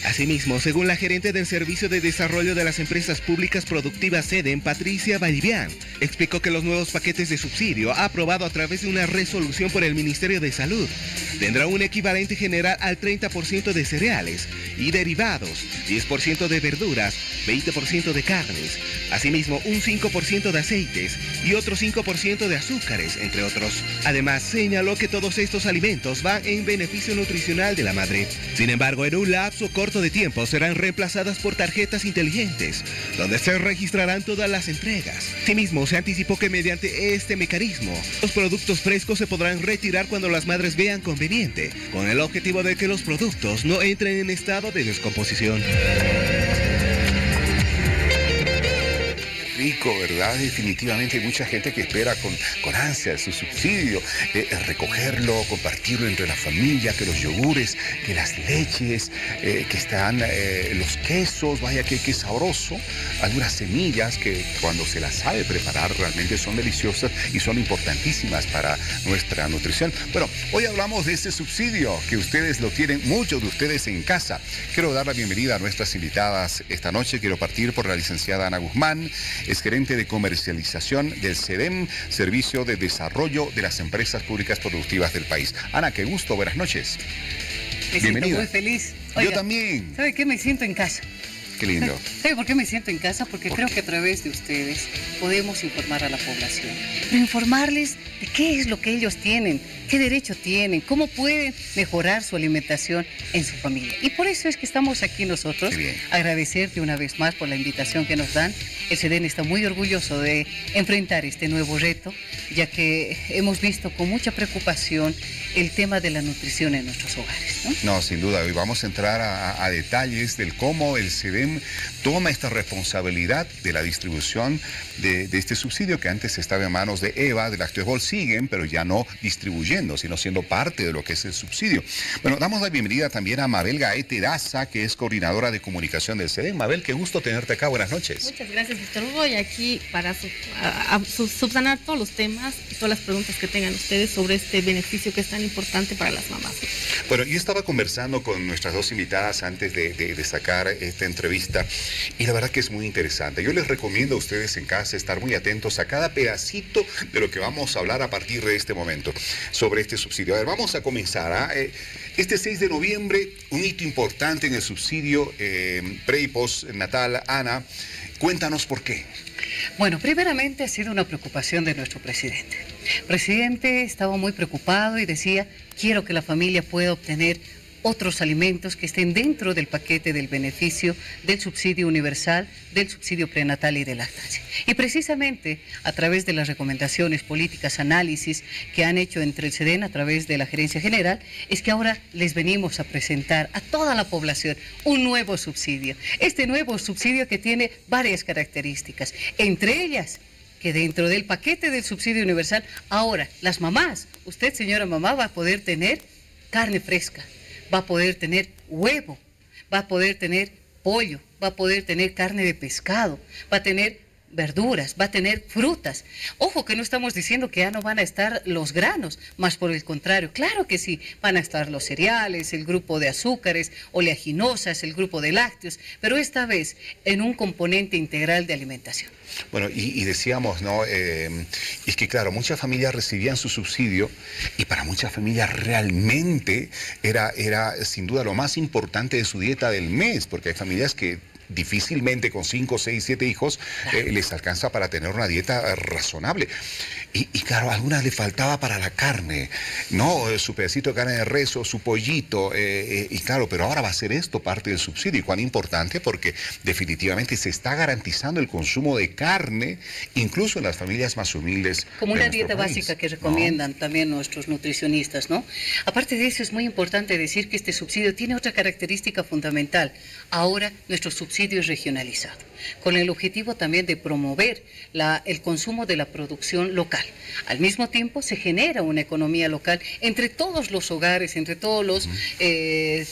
Asimismo, según la gerente del Servicio de Desarrollo de las Empresas Públicas Productivas SEDEN, Patricia Vallivian, explicó que los nuevos paquetes de subsidio, aprobado a través de una resolución por el Ministerio de Salud, tendrá un equivalente general al 30% de cereales y derivados, 10% de verduras, 20% de carnes, asimismo un 5% de aceites y otro 5% de azúcares, entre otros. Además, señaló que todos estos alimentos van en beneficio nutricional de la madre. Sin embargo, en un lapso corto de tiempo serán reemplazadas por tarjetas inteligentes, donde se registrarán todas las entregas. Asimismo, se anticipó que mediante este mecanismo, los productos frescos se podrán retirar cuando las madres vean conveniente, con el objetivo de que los productos no entren en estado de descomposición. Rico, ¿verdad? Definitivamente hay mucha gente que espera con ansia su subsidio, recogerlo, compartirlo entre la familia, que los yogures, que las leches, que están los quesos, vaya que sabroso, algunas semillas que cuando se las sabe preparar realmente son deliciosas y son importantísimas para nuestra nutrición. Bueno, hoy hablamos de este subsidio que ustedes lo tienen, muchos de ustedes en casa. Quiero dar la bienvenida a nuestras invitadas esta noche. Quiero partir por la licenciada Ana Guzmán, es gerente de comercialización del SEDEM, Servicio de Desarrollo de las Empresas Públicas Productivas del país. Ana, qué gusto, buenas noches. Bienvenida. Siento muy feliz. Oiga, yo también. ¿Sabe qué? Me siento en casa. Qué lindo. ¿Sabe por qué me siento en casa? Porque creo que a través de ustedes podemos informar a la población. Pero informarles de qué es lo que ellos tienen, qué derecho tienen, cómo pueden mejorar su alimentación en su familia. Y por eso es que estamos aquí nosotros. Agradecerte una vez más por la invitación que nos dan. El SEDEN está muy orgulloso de enfrentar este nuevo reto, ya que hemos visto con mucha preocupación el tema de la nutrición en nuestros hogares, ¿no? No, sin duda. Hoy vamos a entrar a detalles del cómo el SEDEM toma esta responsabilidad de la distribución de este subsidio que antes estaba en manos de EVA, de Lactobol. Siguen, pero ya no distribuyendo, sino siendo parte de lo que es el subsidio. Bueno, damos la bienvenida también a Mabel Gaete Daza, que es coordinadora de comunicación del SEDEM. Mabel, qué gusto tenerte acá. Buenas noches. Muchas gracias, Víctor Hugo. Y aquí para subsanar todos los temas y todas las preguntas que tengan ustedes sobre este beneficio que es tan importante para las mamás. Bueno, yo estaba conversando con nuestras dos invitadas antes de sacar esta entrevista y la verdad que es muy interesante. Yo les recomiendo a ustedes en casa estar muy atentos a cada pedacito de lo que vamos a hablar a partir de este momento sobre este subsidio. A ver, vamos a comenzar. Este 6 de noviembre, un hito importante en el subsidio pre y postnatal. Ana, cuéntanos por qué. Bueno, primeramente ha sido una preocupación de nuestro presidente. El presidente estaba muy preocupado y decía, quiero que la familia pueda obtener otros alimentos que estén dentro del paquete del beneficio del subsidio universal, del subsidio prenatal y de lactancia. Y precisamente a través de las recomendaciones políticas, análisis que han hecho entre el SEDEN a través de la Gerencia General, es que ahora les venimos a presentar a toda la población un nuevo subsidio. Este nuevo subsidio que tiene varias características, entre ellas que dentro del paquete del subsidio universal, ahora las mamás, usted señora mamá va a poder tener carne fresca, va a poder tener huevo, va a poder tener pollo, va a poder tener carne de pescado, va a tener verduras, va a tener frutas. Ojo que no estamos diciendo que ya no van a estar los granos, más por el contrario, claro que sí, van a estar los cereales, el grupo de azúcares, oleaginosas, el grupo de lácteos, pero esta vez en un componente integral de alimentación. Bueno, y decíamos, ¿no? Es que claro, muchas familias recibían su subsidio y para muchas familias realmente era sin duda lo más importante de su dieta del mes, porque hay familias que difícilmente con 5, 6, 7 hijos les alcanza para tener una dieta razonable. Y claro, a algunas le faltaba para la carne, ¿no? Su pedacito de carne de res o su pollito, y claro, pero ahora va a ser esto parte del subsidio. ¿Y cuán importante? Porque definitivamente se está garantizando el consumo de carne, incluso en las familias más humildes. Como una dieta básica que recomiendan también nuestros nutricionistas, ¿no? Aparte de eso, es muy importante decir que este subsidio tiene otra característica fundamental. Ahora, nuestro subsidio subsidio es regionalizado, con el objetivo también de promover el consumo de la producción local. Al mismo tiempo se genera una economía local entre todos los hogares, entre todos los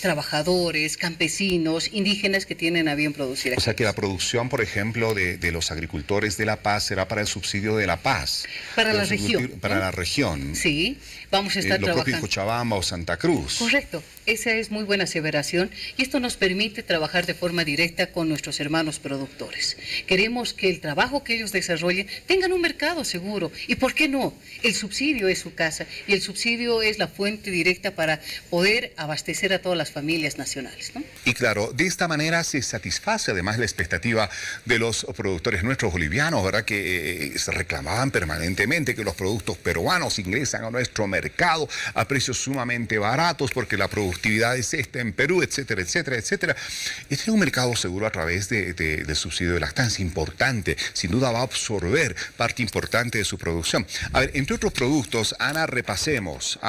trabajadores, campesinos, indígenas que tienen a bien producir. O sea que la producción, por ejemplo, de los agricultores de La Paz será para el subsidio de La Paz. Para la región. Para la región. Sí, vamos a estar lo trabajando. propio Cochabamba o Santa Cruz. Correcto, esa es muy buena aseveración y esto nos permite trabajar de forma directa con nuestros hermanos productores. Queremos que el trabajo que ellos desarrollen tengan un mercado seguro y ¿por qué no? El subsidio es su casa y el subsidio es la fuente directa para poder abastecer a todas las familias nacionales, ¿no? Y claro, de esta manera se satisface además la expectativa de los productores nuestros bolivianos, ¿verdad? Que se reclamaban permanentemente que los productos peruanos ingresan a nuestro mercado a precios sumamente baratos porque la productividad es esta en Perú, etcétera, etcétera, etcétera. Y tiene un mercado seguro a través del subsidio de lactancia importante, sin duda va a absorber parte importante de su producción. A ver, entre otros productos, Ana, repasemos.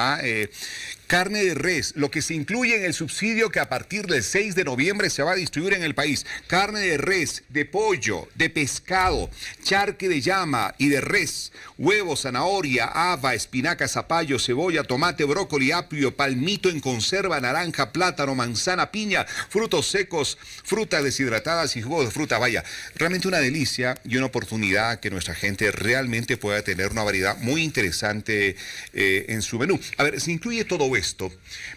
Carne de res, lo que se incluye en el subsidio que a partir del 6 de noviembre se va a distribuir en el país. Carne de res, de pollo, de pescado, charque de llama y de res, huevos, zanahoria, haba, espinaca, zapallo, cebolla, tomate, brócoli, apio, palmito en conserva, naranja, plátano, manzana, piña, frutos secos, frutas deshidratadas y jugos de fruta. Vaya, realmente una delicia y una oportunidad que nuestra gente realmente pueda tener una variedad muy interesante en su menú. A ver, se incluye todo esto,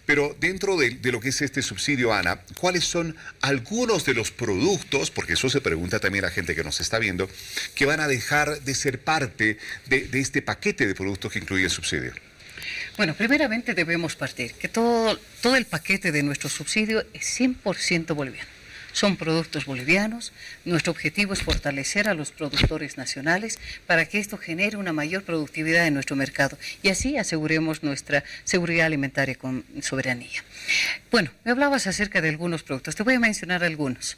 pero dentro de lo que es este subsidio, Ana, ¿cuáles son algunos de los productos, porque eso se pregunta también a la gente que nos está viendo, que van a dejar de ser parte de este paquete de productos que incluye el subsidio? Bueno, primeramente debemos partir que todo el paquete de nuestro subsidio es 100% boliviano. Son productos bolivianos. Nuestro objetivo es fortalecer a los productores nacionales para que esto genere una mayor productividad en nuestro mercado y así aseguremos nuestra seguridad alimentaria con soberanía. Bueno, me hablabas acerca de algunos productos. Te voy a mencionar algunos.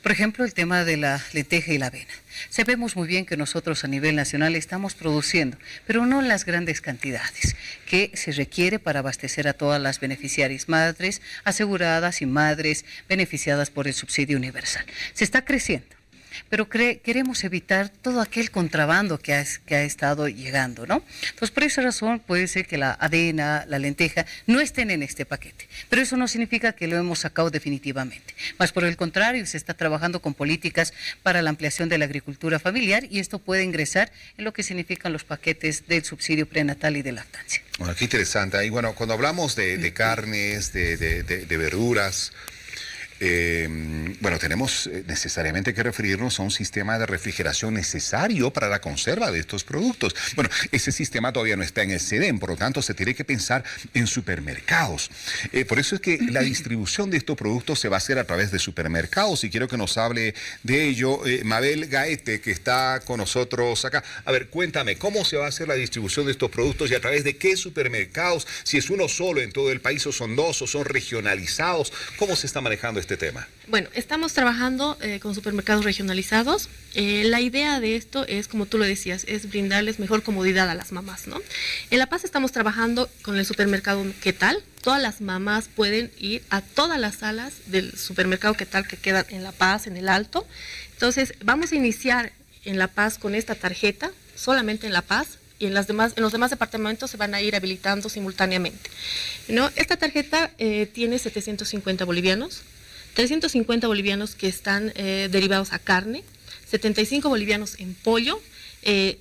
Por ejemplo, el tema de la lenteja y la avena. Sabemos muy bien que nosotros a nivel nacional estamos produciendo, pero no en las grandes cantidades que se requiere para abastecer a todas las beneficiarias, madres aseguradas y madres beneficiadas por el subsidio universal. Se está creciendo, pero queremos evitar todo aquel contrabando que ha estado llegando, ¿no? Entonces, por esa razón puede ser que la avena, la lenteja no estén en este paquete, pero eso no significa que lo hemos sacado definitivamente. Más por el contrario, se está trabajando con políticas para la ampliación de la agricultura familiar y esto puede ingresar en lo que significan los paquetes del subsidio prenatal y de lactancia. Bueno, qué interesante. Y bueno, cuando hablamos de carnes, de verduras, bueno, tenemos necesariamente que referirnos a un sistema de refrigeración necesario para la conserva de estos productos. Bueno, ese sistema todavía no está en el SEDEN, por lo tanto se tiene que pensar en supermercados. Por eso es que la distribución de estos productos se va a hacer a través de supermercados y quiero que nos hable de ello Mabel Gaete, que está con nosotros acá. A ver, cuéntame, ¿cómo se va a hacer la distribución de estos productos y a través de qué supermercados? Si es uno solo en todo el país o son dos o son regionalizados, ¿cómo se está manejando este tema? Bueno, estamos trabajando con supermercados regionalizados. La idea de esto es, como tú lo decías, es brindarles mejor comodidad a las mamás, ¿no? En La Paz estamos trabajando con el supermercado ¿Qué tal? Todas las mamás pueden ir a todas las salas del supermercado ¿Qué tal? Que quedan en La Paz, en el Alto. Entonces, vamos a iniciar en La Paz con esta tarjeta, solamente en La Paz, y en los demás departamentos se van a ir habilitando simultáneamente, ¿no? Esta tarjeta tiene 750 bolivianos, 350 bolivianos que están derivados a carne, 75 bolivianos en pollo,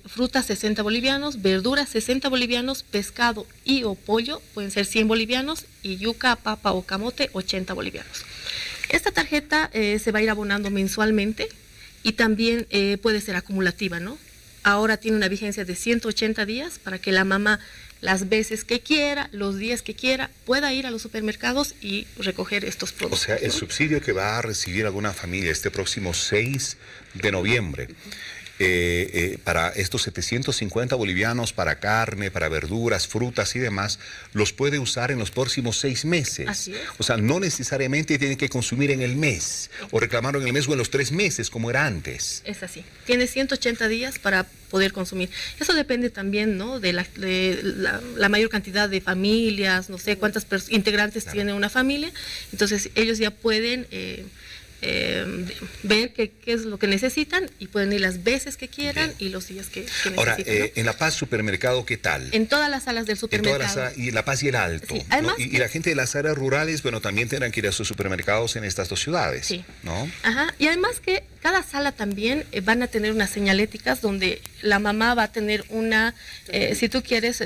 frutas 60 bolivianos, verduras 60 bolivianos, pescado y o pollo pueden ser 100 bolivianos y yuca, papa o camote 80 bolivianos. Esta tarjeta se va a ir abonando mensualmente y también puede ser acumulativa, ¿no? Ahora tiene una vigencia de 180 días para que la mamá las veces que quiera, los días que quiera, pueda ir a los supermercados y recoger estos productos. O sea, el subsidio que va a recibir alguna familia este próximo 6 de noviembre, para estos 750 bolivianos, para carne, para verduras, frutas y demás, los puede usar en los próximos 6 meses. Así es. O sea, no necesariamente tiene que consumir en el mes, o reclamarlo en el mes o en los 3 meses, como era antes. Es así. Tiene 180 días para poder consumir. Eso depende también, ¿no?, de la mayor cantidad de familias, no sé cuántas integrantes tiene una familia. Entonces, ellos ya pueden ver qué es lo que necesitan y pueden ir las veces que quieran y los días que necesiten. Ahora, ¿no? en La Paz Supermercado, ¿qué tal? En todas las salas del supermercado. En todas las, y La Paz y el Alto. Sí, además, ¿no? Y la gente de las áreas rurales, bueno, también tendrán que ir a sus supermercados en estas dos ciudades. Sí. ¿No? Ajá. Y además que cada sala también van a tener unas señaléticas donde la mamá va a tener una, si tú quieres,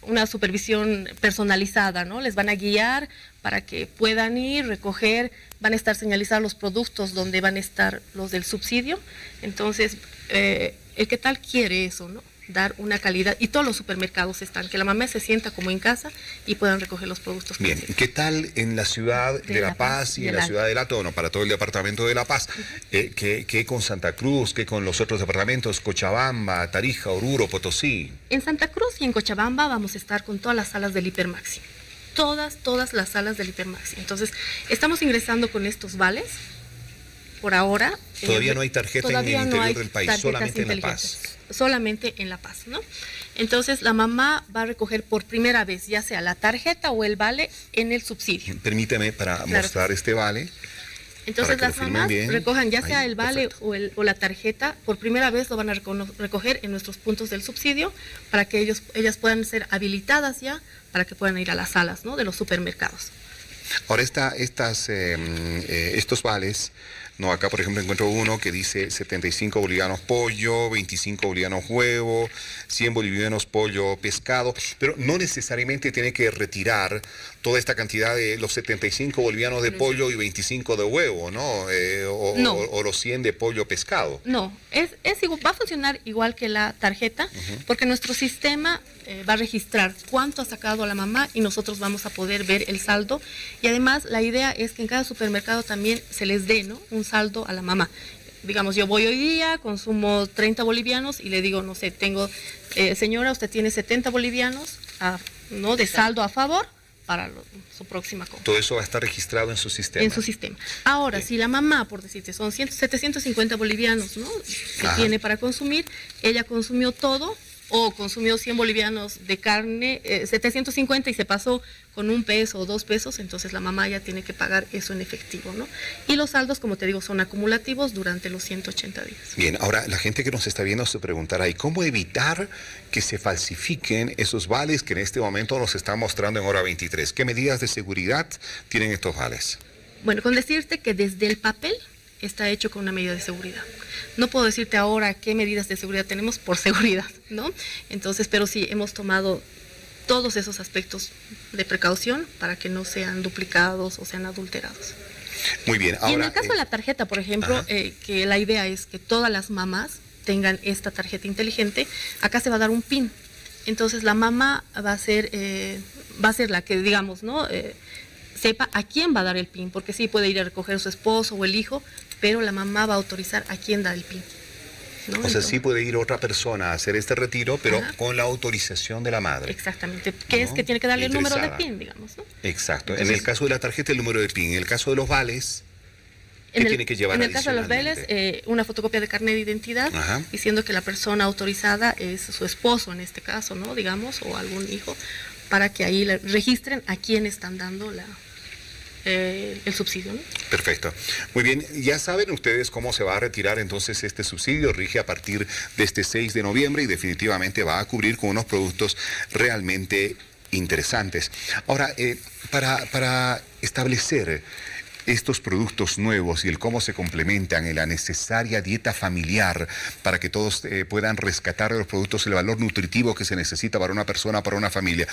una supervisión personalizada, ¿no? Les van a guiar para que puedan ir, recoger, van a estar señalizados los productos donde van a estar los del subsidio. Entonces, el que tal quiere eso, ¿no? Dar una calidad, y todos los supermercados están, que la mamá se sienta como en casa y puedan recoger los productos. Bien, ¿qué tal en la ciudad de La Paz y en la ciudad del Alto? Bueno, para todo el departamento de La Paz, ¿qué con Santa Cruz, qué con los otros departamentos, Cochabamba, Tarija, Oruro, Potosí? En Santa Cruz y en Cochabamba vamos a estar con todas las salas del Hipermaxi, todas las salas del Hipermaxi. Entonces, estamos ingresando con estos vales. Por ahora... Todavía no hay tarjeta en el interior del país, solamente en La Paz. Solamente en La Paz, ¿no? Entonces, la mamá va a recoger por primera vez, ya sea la tarjeta o el vale, en el subsidio. Permíteme para mostrar este vale. Entonces, las mamás recojan ya sea el vale o la tarjeta, por primera vez lo van a recoger en nuestros puntos del subsidio para que ellas puedan ser habilitadas ya, para que puedan ir a las salas, ¿no?, de los supermercados. Ahora, estos vales... No, acá por ejemplo encuentro uno que dice 75 bolivianos pollo, 25 bolivianos huevo, 100 bolivianos pollo pescado, pero no necesariamente tiene que retirar toda esta cantidad de los 75 bolivianos de pollo y 25 de huevo, ¿no? No. O los 100 de pollo pescado. No, va a funcionar igual que la tarjeta, porque nuestro sistema va a registrar cuánto ha sacado la mamá y nosotros vamos a poder ver el saldo. Y además la idea es que en cada supermercado también se les dé, ¿no?, un saldo a la mamá. Digamos, yo voy hoy día, consumo 30 bolivianos y le digo, no sé, tengo, señora, usted tiene 70 bolivianos, ¿no?, de saldo a favor para su próxima compra. Todo eso va a estar registrado en su sistema. En su sistema. Ahora, si la mamá, por decirte, son 750 bolivianos, ¿no?, que tiene para consumir, ella consumió todo, o consumió 100 bolivianos de carne, 750 y se pasó con 1 peso o 2 pesos, entonces la mamá ya tiene que pagar eso en efectivo, ¿no? Y los saldos, como te digo, son acumulativos durante los 180 días. Bien, ahora la gente que nos está viendo se preguntará, ¿y cómo evitar que se falsifiquen esos vales que en este momento nos están mostrando en hora 23? ¿Qué medidas de seguridad tienen estos vales? Bueno, con decirte que desde el papel está hecho con una medida de seguridad. No puedo decirte ahora qué medidas de seguridad tenemos por seguridad, ¿no? Entonces, pero sí hemos tomado todos esos aspectos de precaución para que no sean duplicados o sean adulterados. Muy bien. Ahora, y en el caso de la tarjeta, por ejemplo, que la idea es que todas las mamás tengan esta tarjeta inteligente, acá se va a dar un PIN. Entonces la mamá va a ser la que, digamos, ¿no?, sepa a quién va a dar el PIN, porque sí puede ir a recoger su esposo o el hijo, pero la mamá va a autorizar a quién da el PIN, ¿no? O sea, sí puede ir otra persona a hacer este retiro, pero con la autorización de la madre. Exactamente, que es que tiene que darle el número de PIN, digamos, ¿no? Exacto. Entonces, en el caso de la tarjeta, el número de PIN. En el caso de los vales, ¿qué tiene que llevar? En el caso de los vales, una fotocopia de carnet de identidad, diciendo que la persona autorizada es su esposo, en este caso, ¿no?, digamos, o algún hijo, para que ahí registren a quién están dando el subsidio, ¿no? Perfecto. Muy bien, ya saben ustedes cómo se va a retirar entonces este subsidio. Rige a partir de este 6 de noviembre y definitivamente va a cubrir con unos productos realmente interesantes. Ahora, para establecer estos productos nuevos y el cómo se complementan en la necesaria dieta familiar para que todos puedan rescatar de los productos el valor nutritivo que se necesita para una persona, para una familia.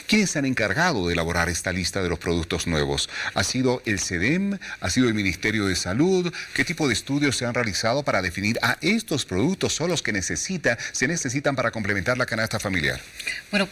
¿Quiénes se han encargado de elaborar esta lista de los productos nuevos? ¿Ha sido el CEDEM? ¿Ha sido el Ministerio de Salud? ¿Qué tipo de estudios se han realizado para definir estos productos son los que se necesitan para complementar la canasta familiar? Bueno,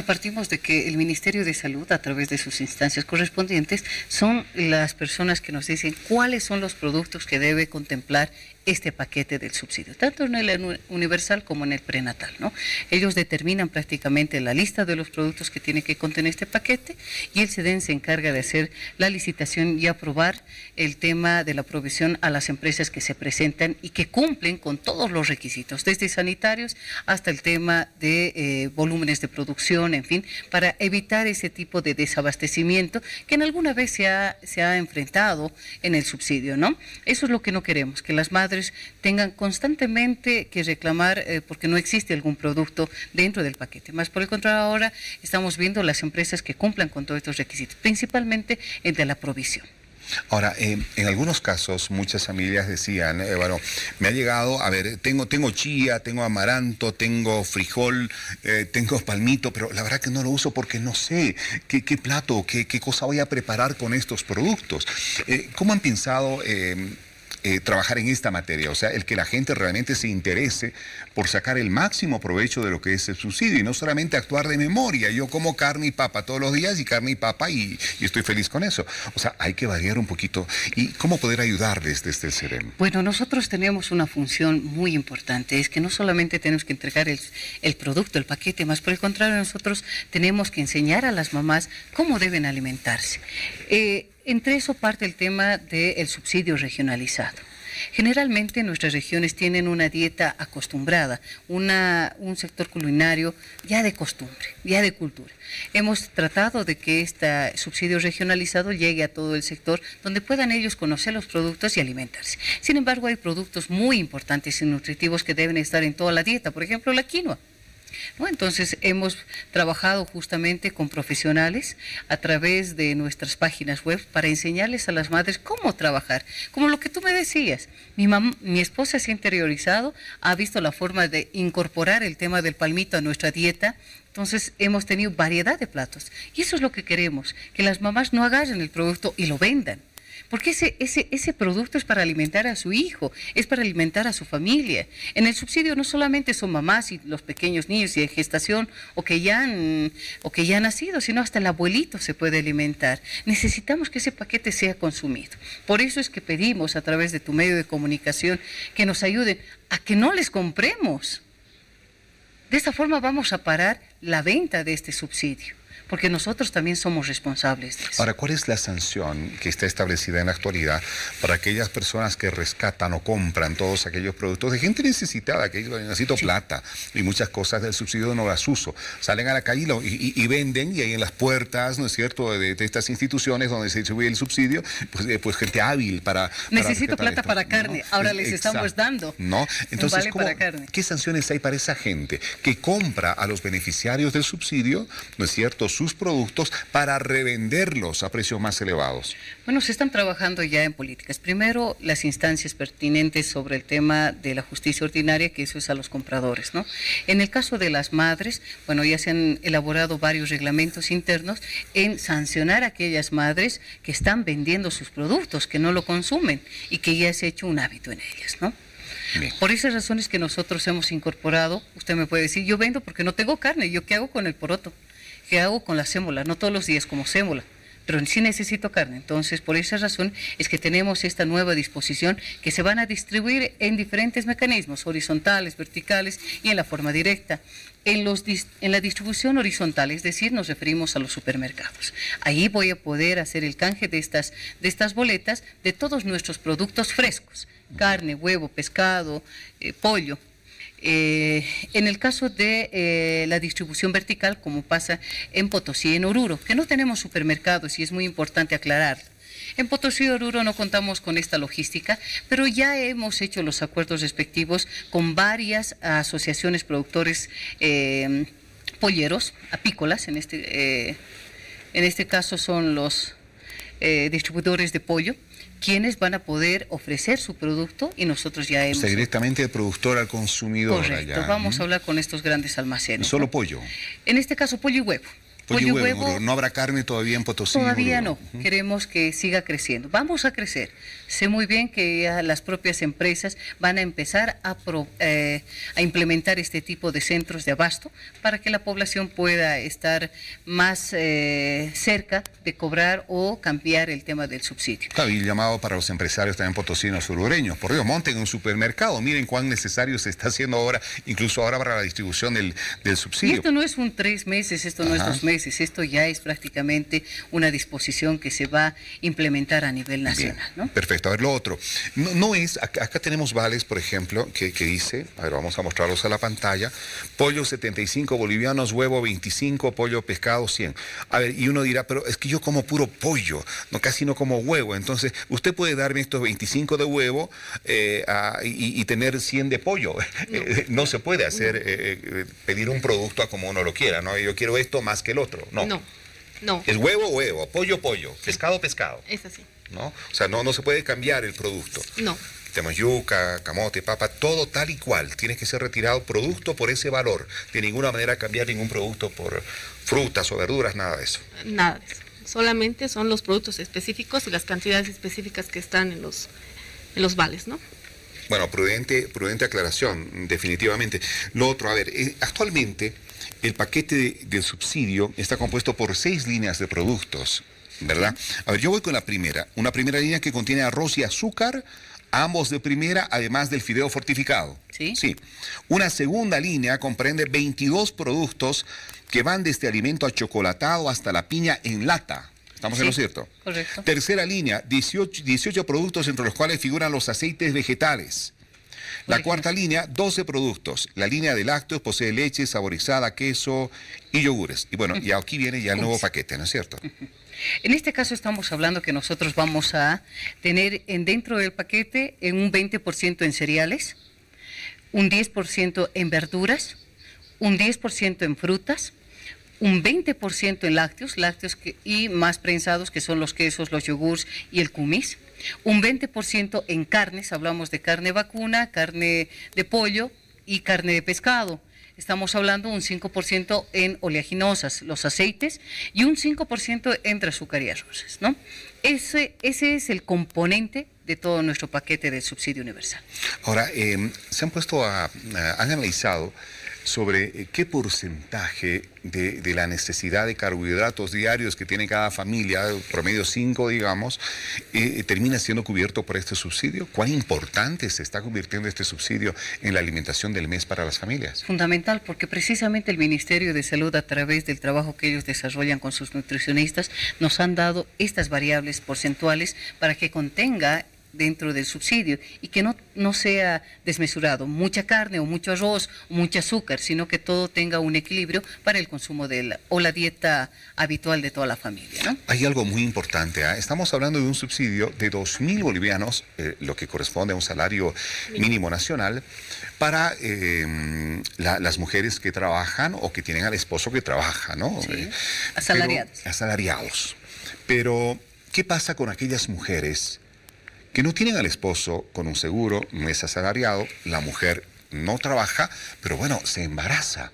partimos de que el Ministerio de Salud, a través de sus instancias correspondientes, son las personas que nos dicen cuáles son los productos que debe contemplar este paquete del subsidio, tanto en el universal como en el prenatal, ¿no? Ellos determinan prácticamente la lista de los productos que tiene que contener este paquete y el CEDEN se encarga de hacer la licitación y aprobar el tema de la provisión a las empresas que se presentan y que cumplen con todos los requisitos, desde sanitarios hasta el tema de volúmenes de producción, en fin, para evitar ese tipo de desabastecimiento que en alguna vez se ha enfrentado alimentado en el subsidio, ¿no? Eso es lo que no queremos, que las madres tengan constantemente que reclamar porque no existe algún producto dentro del paquete. Más por el contrario, ahora estamos viendo las empresas que cumplan con todos estos requisitos, principalmente el de la provisión. Ahora, en algunos casos, muchas familias decían, bueno, me ha llegado, a ver, tengo chía, tengo amaranto, tengo frijol, tengo palmito, pero la verdad que no lo uso porque no sé qué plato, qué cosa voy a preparar con estos productos. ¿Cómo han pensado trabajar en esta materia? O sea, el que la gente realmente se interese por sacar el máximo provecho de lo que es el subsidio y no solamente actuar de memoria. Yo como carne y papa todos los días y carne y papa y estoy feliz con eso. O sea, hay que variar un poquito. ¿Y cómo poder ayudarles desde el CEREM? Bueno, nosotros tenemos una función muy importante. Es que no solamente tenemos que entregar el producto, el paquete, más por el contrario, nosotros tenemos que enseñar a las mamás cómo deben alimentarse. Entre eso parte el tema del subsidio regionalizado. Generalmente nuestras regiones tienen una dieta acostumbrada, un sector culinario ya de costumbre, ya de cultura. Hemos tratado de que este subsidio regionalizado llegue a todo el sector donde puedan ellos conocer los productos y alimentarse. Sin embargo, hay productos muy importantes y nutritivos que deben estar en toda la dieta, por ejemplo, la quinoa, ¿no? Entonces hemos trabajado justamente con profesionales a través de nuestras páginas web para enseñarles a las madres cómo trabajar, como lo que tú me decías. Mi esposa se ha interiorizado, ha visto la forma de incorporar el tema del palmito a nuestra dieta. Entonces hemos tenido variedad de platos y eso es lo que queremos, que las mamás no agarren el producto y lo vendan. Porque ese producto es para alimentar a su hijo, es para alimentar a su familia. En el subsidio no solamente son mamás y los pequeños niños y de gestación o que ya han nacido, sino hasta el abuelito se puede alimentar. Necesitamos que ese paquete sea consumido. Por eso es que pedimos a través de tu medio de comunicación que nos ayuden a que no les compremos. De esta forma vamos a parar la venta de este subsidio, porque nosotros también somos responsables de eso. Ahora, ¿cuál es la sanción que está establecida en la actualidad para aquellas personas que rescatan o compran todos aquellos productos de gente necesitada, que yo necesito plata y muchas cosas del subsidio no las uso? Salen a la calle y venden, y ahí en las puertas, ¿no es cierto?, de estas instituciones donde se distribuye el subsidio, pues gente hábil para necesito plata para carne, ¿no? Ahora les estamos dando, ¿no? Entonces, vale para carne. ¿Qué sanciones hay para esa gente que compra a los beneficiarios del subsidio, ¿no es cierto?, sus productos para revenderlos a precios más elevados? Bueno, se están trabajando ya en políticas. Primero, las instancias pertinentes sobre el tema de la justicia ordinaria, que eso es a los compradores, ¿no? En el caso de las madres, bueno, ya se han elaborado varios reglamentos internos en sancionar a aquellas madres que están vendiendo sus productos, que no lo consumen y que ya se ha hecho un hábito en ellas, ¿no? Bien. Por esas razones que nosotros hemos incorporado, usted me puede decir, yo vendo porque no tengo carne, ¿yo qué hago con el poroto? ¿Qué hago con la sémola? No todos los días como sémola, pero sí necesito carne. Entonces, por esa razón es que tenemos esta nueva disposición que se van a distribuir en diferentes mecanismos, horizontales, verticales y en la forma directa. En la distribución horizontal, es decir, nos referimos a los supermercados. Ahí voy a poder hacer el canje de estas boletas de todos nuestros productos frescos, carne, huevo, pescado, pollo. En el caso de la distribución vertical, como pasa en Potosí, en Oruro, que no tenemos supermercados y es muy importante aclarar. En Potosí y Oruro no contamos con esta logística, pero ya hemos hecho los acuerdos respectivos con varias asociaciones productores polleros, apícolas, en este caso son los distribuidores de pollo, quienes van a poder ofrecer su producto y nosotros ya hemos... O sea, directamente del productor al consumidor. Correcto, allá. Vamos a hablar con estos grandes almacenes. ¿Solo pollo? En este caso, pollo y huevo. Pollo y huevo. ¿No habrá carne todavía en Potosí? Todavía no. Queremos que siga creciendo. Vamos a crecer. Sé muy bien que ya las propias empresas van a empezar a implementar este tipo de centros de abasto para que la población pueda estar más cerca de cobrar o cambiar el tema del subsidio. Claro, y llamado para los empresarios también potosinos urugueños. Por Dios, monten un supermercado. Miren cuán necesario se está haciendo ahora, incluso ahora para la distribución del subsidio. Y esto no es un 3 meses, esto no es 2 meses. meses. Esto ya es prácticamente una disposición que se va a implementar a nivel nacional, ¿no? Perfecto. A ver, lo otro. No es, acá tenemos vales, por ejemplo, que dice, a ver, vamos a mostrarlos a la pantalla, pollo 75 bolivianos, huevo 25, pollo pescado 100. A ver, y uno dirá, pero es que yo como puro pollo, casi no como huevo, entonces usted puede darme estos 25 de huevo y tener 100 de pollo. No se puede hacer, pedir un producto a como uno lo quiera, ¿no? Yo quiero esto más que el otro, no. No. Es huevo, huevo, pollo, pollo, pescado, pescado. Es así. ¿No? O sea, no se puede cambiar el producto. No. Tenemos yuca, camote, papa, todo tal y cual. Tiene que ser retirado producto por ese valor. De ninguna manera cambiar ningún producto por frutas o verduras, nada de eso. Nada de eso. Solamente son los productos específicos y las cantidades específicas que están en los vales, ¿no? Bueno, prudente aclaración, definitivamente. Lo otro, a ver, actualmente el paquete del subsidio está compuesto por 6 líneas de productos, ¿verdad? A ver, yo voy con la primera. Una primera línea que contiene arroz y azúcar, ambos de primera, además del fideo fortificado. ¿Sí? Sí. Una segunda línea comprende 22 productos que van desde alimento achocolatado hasta la piña en lata. ¿Estamos en lo cierto? Correcto. Tercera línea, 18 productos entre los cuales figuran los aceites vegetales. La cuarta línea, 12 productos. La línea de lácteos posee leche, saborizada, queso y yogures. Y bueno, y aquí viene ya el nuevo paquete, ¿no es cierto? En este caso estamos hablando que nosotros vamos a tener dentro del paquete un 20% en cereales, un 10% en verduras, un 10% en frutas, un 20% en lácteos y más prensados, que son los quesos, los yogures y el kumis. Un 20% en carnes, hablamos de carne vacuna, carne de pollo y carne de pescado. Estamos hablando un 5% en oleaginosas, los aceites, y un 5% entre azúcar y arroces, ¿no? Ese es el componente de todo nuestro paquete del subsidio universal. Ahora, se han puesto han analizado sobre qué porcentaje de la necesidad de carbohidratos diarios que tiene cada familia, promedio 5, digamos, termina siendo cubierto por este subsidio. ¿Cuán importante se está convirtiendo este subsidio en la alimentación del mes para las familias? Fundamental, porque precisamente el Ministerio de Salud, a través del trabajo que ellos desarrollan con sus nutricionistas, nos han dado estas variables porcentuales para que contenga dentro del subsidio y que no sea desmesurado, mucha carne o mucho arroz o mucho azúcar, sino que todo tenga un equilibrio para el consumo o la dieta habitual de toda la familia, ¿no? Hay algo muy importante, ¿eh? Estamos hablando de un subsidio de 2.000 bolivianos, lo que corresponde a un salario mínimo nacional, para las mujeres que trabajan o que tienen al esposo que trabaja, ¿no? Sí, asalariados. Asalariados. Pero, ¿qué pasa con aquellas mujeres que no tienen al esposo con un seguro, no es asalariado, la mujer no trabaja, pero bueno, se embaraza?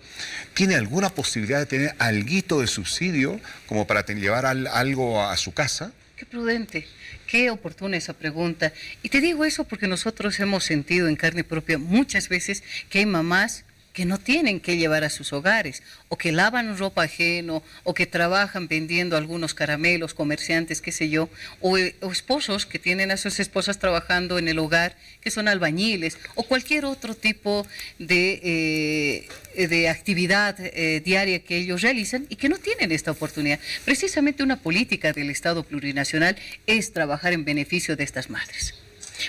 ¿Tiene alguna posibilidad de tener alguito de subsidio como para llevar algo a su casa? Qué prudente, qué oportuna esa pregunta. Y te digo eso porque nosotros hemos sentido en carne propia muchas veces que hay mamás que no tienen que llevar a sus hogares, o que lavan ropa ajeno, o que trabajan vendiendo algunos caramelos, comerciantes, qué sé yo, o esposos que tienen a sus esposas trabajando en el hogar, que son albañiles, o cualquier otro tipo de actividad diaria que ellos realizan y que no tienen esta oportunidad. Precisamente una política del Estado plurinacional es trabajar en beneficio de estas madres.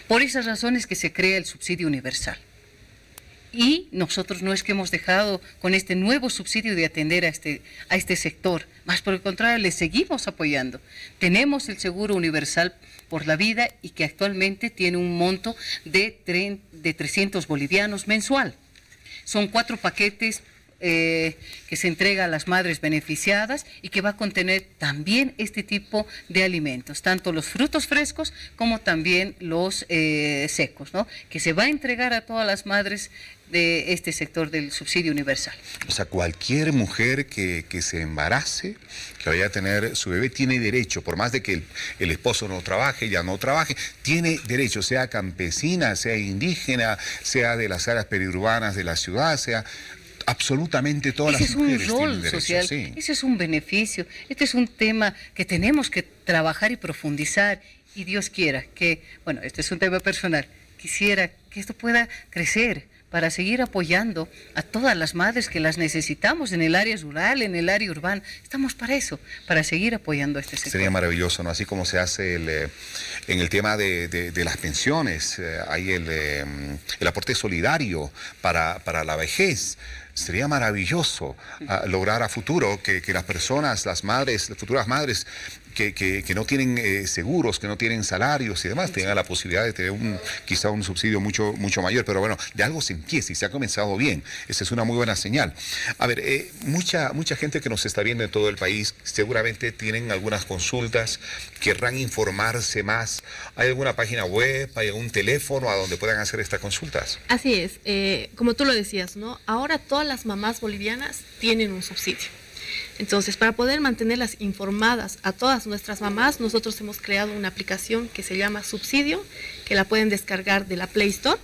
Por esas razones que se crea el subsidio universal. Y nosotros no es que hemos dejado con este nuevo subsidio de atender a este sector, más por el contrario, le seguimos apoyando. Tenemos el seguro universal por la vida y que actualmente tiene un monto de 300 bolivianos mensual. Son 4 paquetes que se entrega a las madres beneficiadas y que va a contener también este tipo de alimentos, tanto los frutos frescos como también los secos, ¿no? Que se va a entregar a todas las madres de este sector del subsidio universal. O sea, cualquier mujer que se embarace, que vaya a tener su bebé, tiene derecho, por más de que el esposo no trabaje, ya no trabaje, tiene derecho, sea campesina, sea indígena, sea de las áreas periurbanas de la ciudad, sea absolutamente todas las mujeres. Ese es un rol social, sí. Ese es un beneficio, este es un tema que tenemos que trabajar y profundizar, y Dios quiera que, bueno, este es un tema personal, quisiera que esto pueda crecer, para seguir apoyando a todas las madres que las necesitamos en el área rural, en el área urbana. Estamos para eso, para seguir apoyando a este sector. Sería maravilloso, ¿no? Así como se hace en el tema de las pensiones, hay el aporte solidario para la vejez. Sería maravilloso lograr a futuro que las personas, las madres, las futuras madres que no tienen seguros, que no tienen salarios y demás, tengan la posibilidad de tener quizá un subsidio mucho mayor. Pero bueno, de algo se empieza y se ha comenzado bien. Esa es una muy buena señal. A ver, mucha gente que nos está viendo en todo el país seguramente tienen algunas consultas, querrán informarse más. ¿Hay alguna página web, hay algún teléfono a donde puedan hacer estas consultas? Así es, como tú lo decías, ¿no? Ahora todas las mamás bolivianas tienen un subsidio. Entonces, para poder mantenerlas informadas a todas nuestras mamás, nosotros hemos creado una aplicación que se llama Subsidio, que la pueden descargar de la Play Store,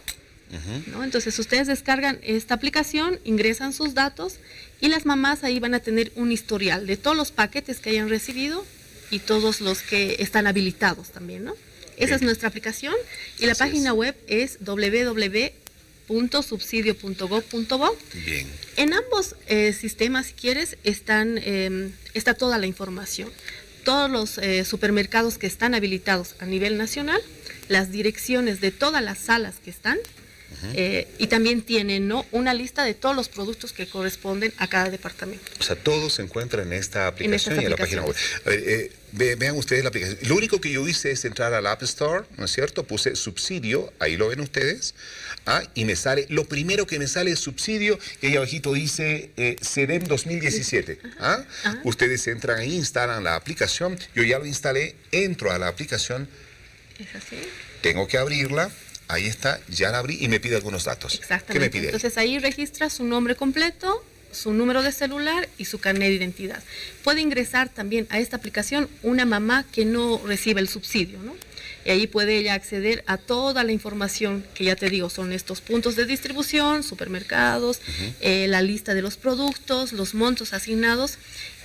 ¿no? Entonces, ustedes descargan esta aplicación, ingresan sus datos y las mamás ahí van a tener un historial de todos los paquetes que hayan recibido y todos los que están habilitados también, ¿no? Esa es nuestra aplicación y la página web es www.subsidio.gov.bo. Bien. En ambos sistemas, si quieres, está toda la información. Todos los supermercados que están habilitados a nivel nacional, las direcciones de todas las salas que están, y también tienen, ¿no?, una lista de todos los productos que corresponden a cada departamento. O sea, todo se encuentra en esta aplicación y en la página web. A ver, vean ustedes la aplicación. Lo único que yo hice es entrar al App Store, ¿no es cierto? Puse subsidio, ahí lo ven ustedes, y me sale, lo primero que me sale es subsidio, y ahí abajito dice SEDEM 2017. Ustedes entran ahí, instalan la aplicación, yo ya lo instalé, entro a la aplicación, ¿Es así? tengo que abrirla. Ahí está, ya la abrí y me pide algunos datos. Exactamente. ¿Qué me pide? Entonces ahí registra su nombre completo, su número de celular y su carnet de identidad. Puede ingresar también a esta aplicación una mamá que no recibe el subsidio, ¿no? Y ahí puede ella acceder a toda la información que ya te digo, son estos puntos de distribución, supermercados, la lista de los productos, los montos asignados.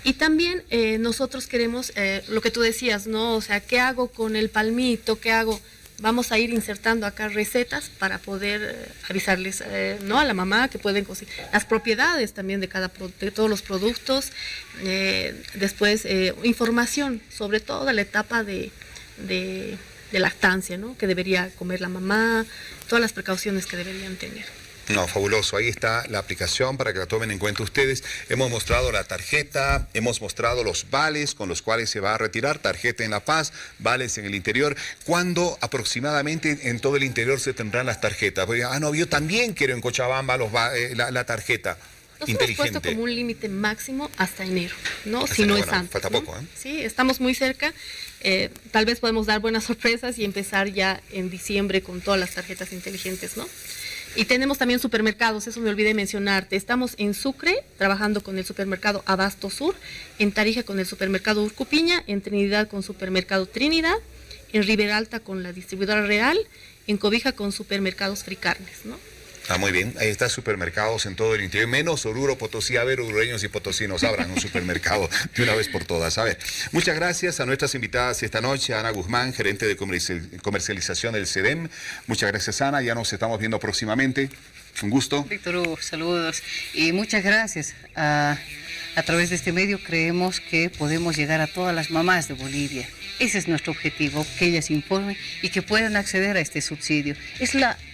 Y también nosotros queremos, lo que tú decías, ¿no? O sea, ¿qué hago con el palmito? ¿Qué hago? Vamos a ir insertando acá recetas para poder avisarles, ¿no?, a la mamá que pueden conseguir las propiedades también de todos los productos. Después, información sobre toda la etapa de lactancia, ¿no?, que debería comer la mamá, todas las precauciones que deberían tener. No, fabuloso. Ahí está la aplicación para que la tomen en cuenta ustedes. Hemos mostrado la tarjeta, hemos mostrado los vales con los cuales se va a retirar. Tarjeta en La Paz, vales en el interior. ¿Cuándo aproximadamente en todo el interior se tendrán las tarjetas? Porque, no, yo también quiero en Cochabamba la tarjeta. Nos hemos puesto como un límite máximo hasta enero, ¿no? Si no es antes. Falta poco, ¿eh? Sí, estamos muy cerca. Tal vez podemos dar buenas sorpresas y empezar ya en diciembre con todas las tarjetas inteligentes, ¿no? Y tenemos también supermercados, eso me olvidé mencionarte. Estamos en Sucre, trabajando con el supermercado Abasto Sur, en Tarija con el supermercado Urcupiña, en Trinidad con supermercado Trinidad, en Riberalta con la distribuidora Real, en Cobija con supermercados Fricarnes, ¿no? Muy bien, ahí está supermercados en todo el interior, menos Oruro, Potosí. A ver, orureños y potosinos, abran un supermercado de una vez por todas. A ver, muchas gracias a nuestras invitadas esta noche, Ana Guzmán, gerente de comercialización del SEDEM. Muchas gracias, Ana, ya nos estamos viendo próximamente. Un gusto. Víctor Hugo, saludos y muchas gracias. A través de este medio creemos que podemos llegar a todas las mamás de Bolivia. Ese es nuestro objetivo, que ellas informen y que puedan acceder a este subsidio.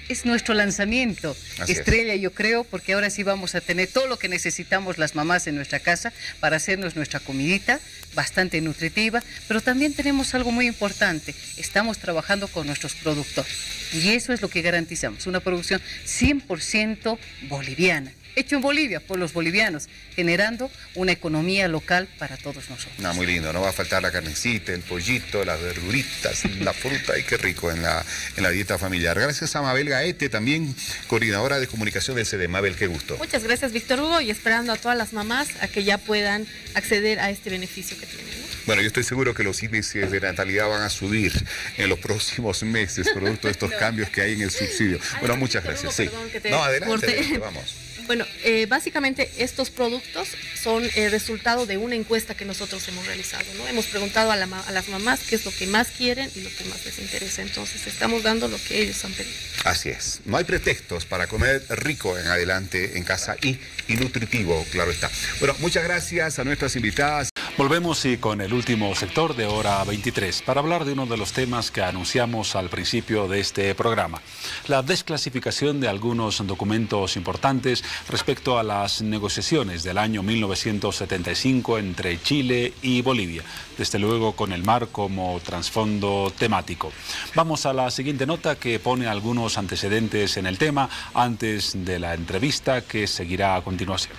Es nuestro lanzamiento estrella, yo creo, porque ahora sí vamos a tener todo lo que necesitamos las mamás en nuestra casa para hacernos nuestra comidita, bastante nutritiva, pero también tenemos algo muy importante, estamos trabajando con nuestros productores y eso es lo que garantizamos, una producción 100% boliviana. Hecho en Bolivia, por los bolivianos, generando una economía local para todos nosotros. Muy lindo, no va a faltar la carnecita, el pollito, las verduritas, la fruta, y qué rico en la dieta familiar. Gracias a Mabel Gaete, también coordinadora de comunicación del SEDEM. Mabel, qué gusto. Muchas gracias, Víctor Hugo, y esperando a todas las mamás a que ya puedan acceder a este beneficio que tienen, ¿no? Bueno, yo estoy seguro que los índices de natalidad van a subir en los próximos meses, producto de estos cambios que hay en el subsidio. Bueno, muchas gracias. Perdón, No, adelante, vamos. Bueno, básicamente estos productos son el resultado de una encuesta que nosotros hemos realizado, ¿no? Hemos preguntado a las mamás qué es lo que más quieren y lo que más les interesa. Entonces, estamos dando lo que ellos han pedido. Así es. No hay pretextos para comer rico en adelante en casa y nutritivo, claro está. Bueno, muchas gracias a nuestras invitadas. Volvemos y con el último sector de Hora 23 para hablar de uno de los temas que anunciamos al principio de este programa. La desclasificación de algunos documentos importantes respecto a las negociaciones del año 1975 entre Chile y Bolivia, desde luego con el mar como trasfondo temático. Vamos a la siguiente nota que pone algunos antecedentes en el tema antes de la entrevista que seguirá a continuación.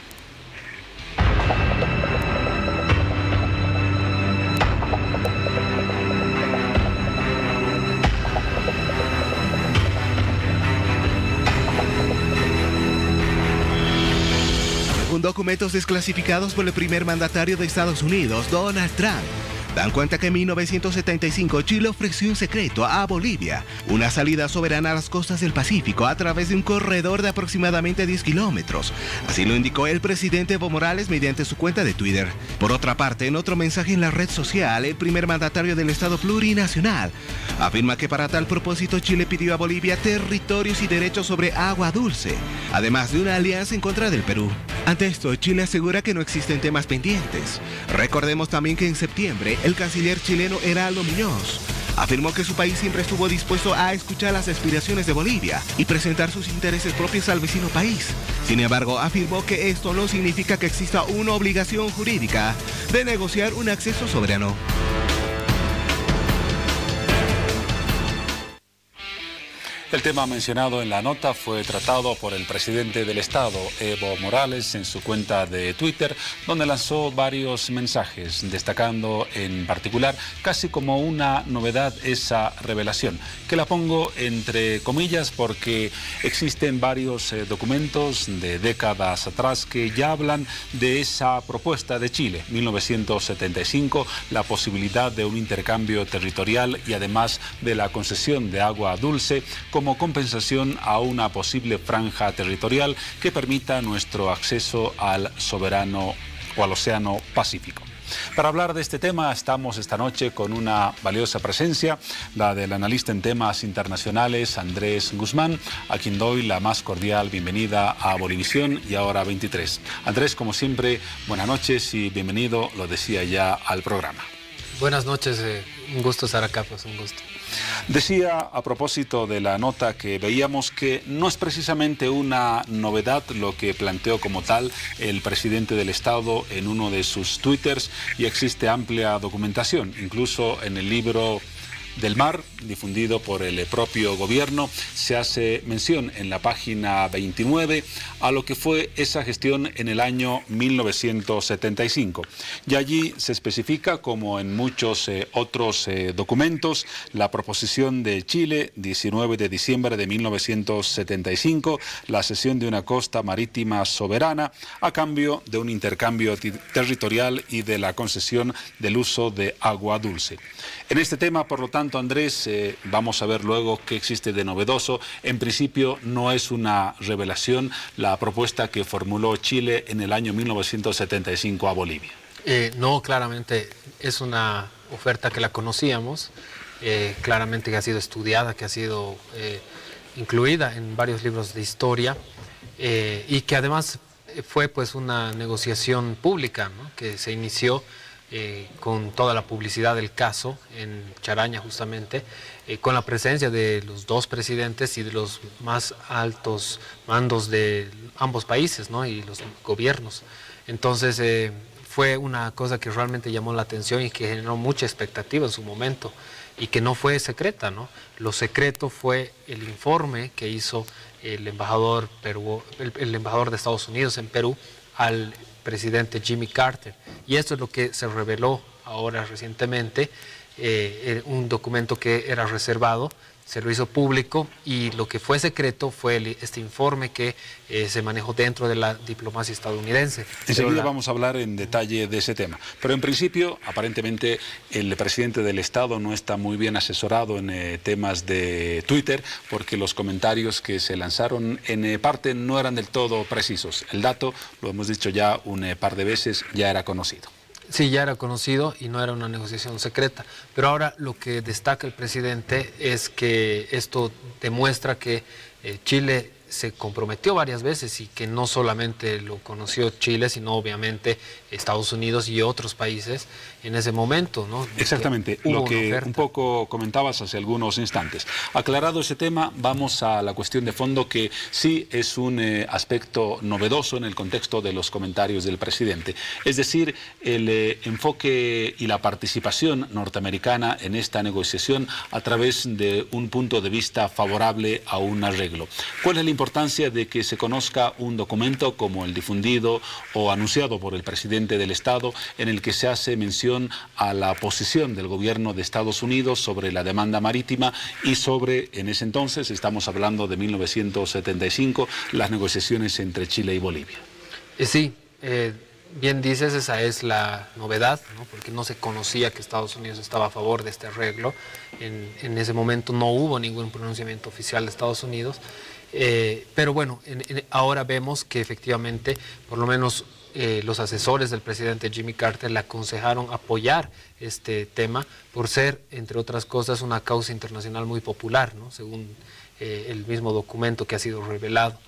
Documentos desclasificados por el primer mandatario de Estados Unidos, Donald Trump, dan cuenta que en 1975 Chile ofreció un secreto a Bolivia, una salida soberana a las costas del Pacífico a través de un corredor de aproximadamente 10 kilómetros. Así lo indicó el presidente Evo Morales mediante su cuenta de Twitter. Por otra parte, en otro mensaje en la red social, el primer mandatario del Estado plurinacional afirma que para tal propósito Chile pidió a Bolivia territorios y derechos sobre agua dulce, además de una alianza en contra del Perú. Ante esto, Chile asegura que no existen temas pendientes. Recordemos también que en septiembre, el canciller chileno Heraldo Muñoz afirmó que su país siempre estuvo dispuesto a escuchar las aspiraciones de Bolivia y presentar sus intereses propios al vecino país. Sin embargo, afirmó que esto no significa que exista una obligación jurídica de negociar un acceso soberano. El tema mencionado en la nota fue tratado por el presidente del Estado, Evo Morales, en su cuenta de Twitter, donde lanzó varios mensajes, destacando en particular casi como una novedad esa revelación, que la pongo entre comillas porque existen varios documentos de décadas atrás que ya hablan de esa propuesta de Chile, 1975, la posibilidad de un intercambio territorial y además de la concesión de agua dulce como compensación a una posible franja territorial que permita nuestro acceso al soberano o al Océano Pacífico. Para hablar de este tema estamos esta noche con una valiosa presencia, la del analista en temas internacionales Andrés Guzmán, a quien doy la más cordial bienvenida a Bolivisión y a Hora 23. Andrés, como siempre, buenas noches y bienvenido, lo decía ya, al programa. Buenas noches, un gusto estar acá, pues un gusto. Decía a propósito de la nota que veíamos que no es precisamente una novedad lo que planteó como tal el presidente del Estado en uno de sus twitters y existe amplia documentación, incluso en el libro del mar, difundido por el propio gobierno, se hace mención en la página 29 a lo que fue esa gestión en el año 1975. Y allí se especifica, como en muchos otros documentos, la proposición de Chile, 19 de diciembre de 1975, la cesión de una costa marítima soberana a cambio de un intercambio territorial y de la concesión del uso de agua dulce. En este tema, por lo tanto, Andrés, vamos a ver luego qué existe de novedoso. En principio no es una revelación la propuesta que formuló Chile en el año 1975 a Bolivia. No, claramente es una oferta que la conocíamos, claramente que ha sido estudiada, que ha sido incluida en varios libros de historia y que además fue pues una negociación pública, ¿no?, que se inició con toda la publicidad del caso en Charaña justamente, con la presencia de los dos presidentes y de los más altos mandos de ambos países, ¿no?, y los gobiernos. Entonces fue una cosa que realmente llamó la atención y que generó mucha expectativa en su momento y que no fue secreta, ¿no? Lo secreto fue el informe que hizo el embajador de Estados Unidos en Perú al presidente Jimmy Carter, y esto es lo que se reveló ahora recientemente, un documento que era reservado se lo hizo público, y lo que fue secreto fue este informe que se manejó dentro de la diplomacia estadounidense. Enseguida vamos a hablar en detalle de ese tema. Pero en principio, aparentemente, el presidente del Estado no está muy bien asesorado en temas de Twitter, porque los comentarios que se lanzaron en parte no eran del todo precisos. El dato, lo hemos dicho ya un par de veces, ya era conocido. Sí, ya era conocido y no era una negociación secreta. Pero ahora lo que destaca el presidente es que esto demuestra que Chile se comprometió varias veces, y que no solamente lo conoció Chile, sino obviamente Estados Unidos y otros países en ese momento, ¿no? Exactamente, lo que un poco comentabas hace algunos instantes. Aclarado ese tema, vamos a la cuestión de fondo, que sí es un aspecto novedoso en el contexto de los comentarios del presidente. Es decir, el enfoque y la participación norteamericana en esta negociación a través de un punto de vista favorable a un arreglo. ¿Cuál es la importancia de que se conozca un documento como el difundido o anunciado por el presidente del Estado, en el que se hace mención a la posición del gobierno de Estados Unidos sobre la demanda marítima y sobre, en ese entonces, estamos hablando de 1975, las negociaciones entre Chile y Bolivia? Sí, bien dices, esa es la novedad, ¿no? Porque no se conocía que Estados Unidos estaba a favor de este arreglo. En ese momento no hubo ningún pronunciamiento oficial de Estados Unidos. Pero bueno, ahora vemos que efectivamente, por lo menos los asesores del presidente Jimmy Carter le aconsejaron apoyar este tema por ser, entre otras cosas, una causa internacional muy popular, ¿no? Según el mismo documento que ha sido revelado.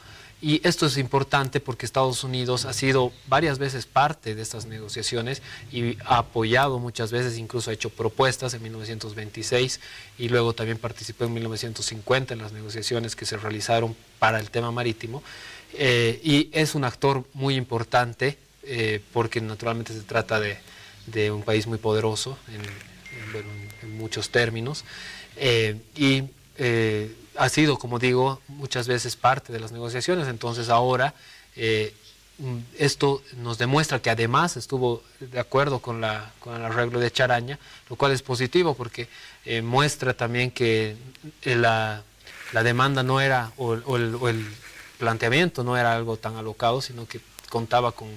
Y esto es importante porque Estados Unidos ha sido varias veces parte de estas negociaciones y ha apoyado muchas veces, incluso ha hecho propuestas en 1926, y luego también participó en 1950 en las negociaciones que se realizaron para el tema marítimo. Y es un actor muy importante porque naturalmente se trata de un país muy poderoso en muchos términos, y ha sido, como digo, muchas veces parte de las negociaciones. Entonces ahora esto nos demuestra que además estuvo de acuerdo con el arreglo de Charaña, lo cual es positivo porque muestra también que la demanda no era, o el planteamiento no era algo tan alocado, sino que contaba con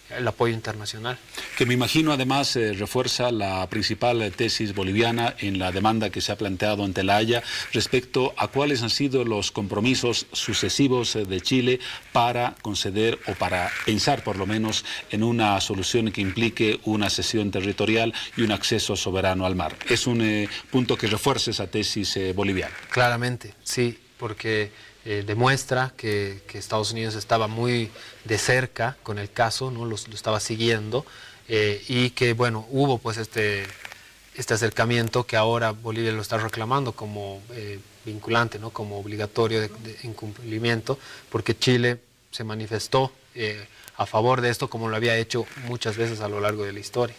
el apoyo internacional. Que me imagino además refuerza la principal tesis boliviana en la demanda que se ha planteado ante la Haya respecto a cuáles han sido los compromisos sucesivos de Chile para conceder o para pensar por lo menos en una solución que implique una cesión territorial y un acceso soberano al mar. Es un punto que refuerza esa tesis boliviana. Claramente, sí, porque demuestra que Estados Unidos estaba muy de cerca con el caso, ¿no? Lo estaba siguiendo, y que, bueno, hubo pues este acercamiento que ahora Bolivia lo está reclamando como vinculante, ¿no? Como obligatorio de incumplimiento, porque Chile se manifestó a favor de esto, como lo había hecho muchas veces a lo largo de la historia.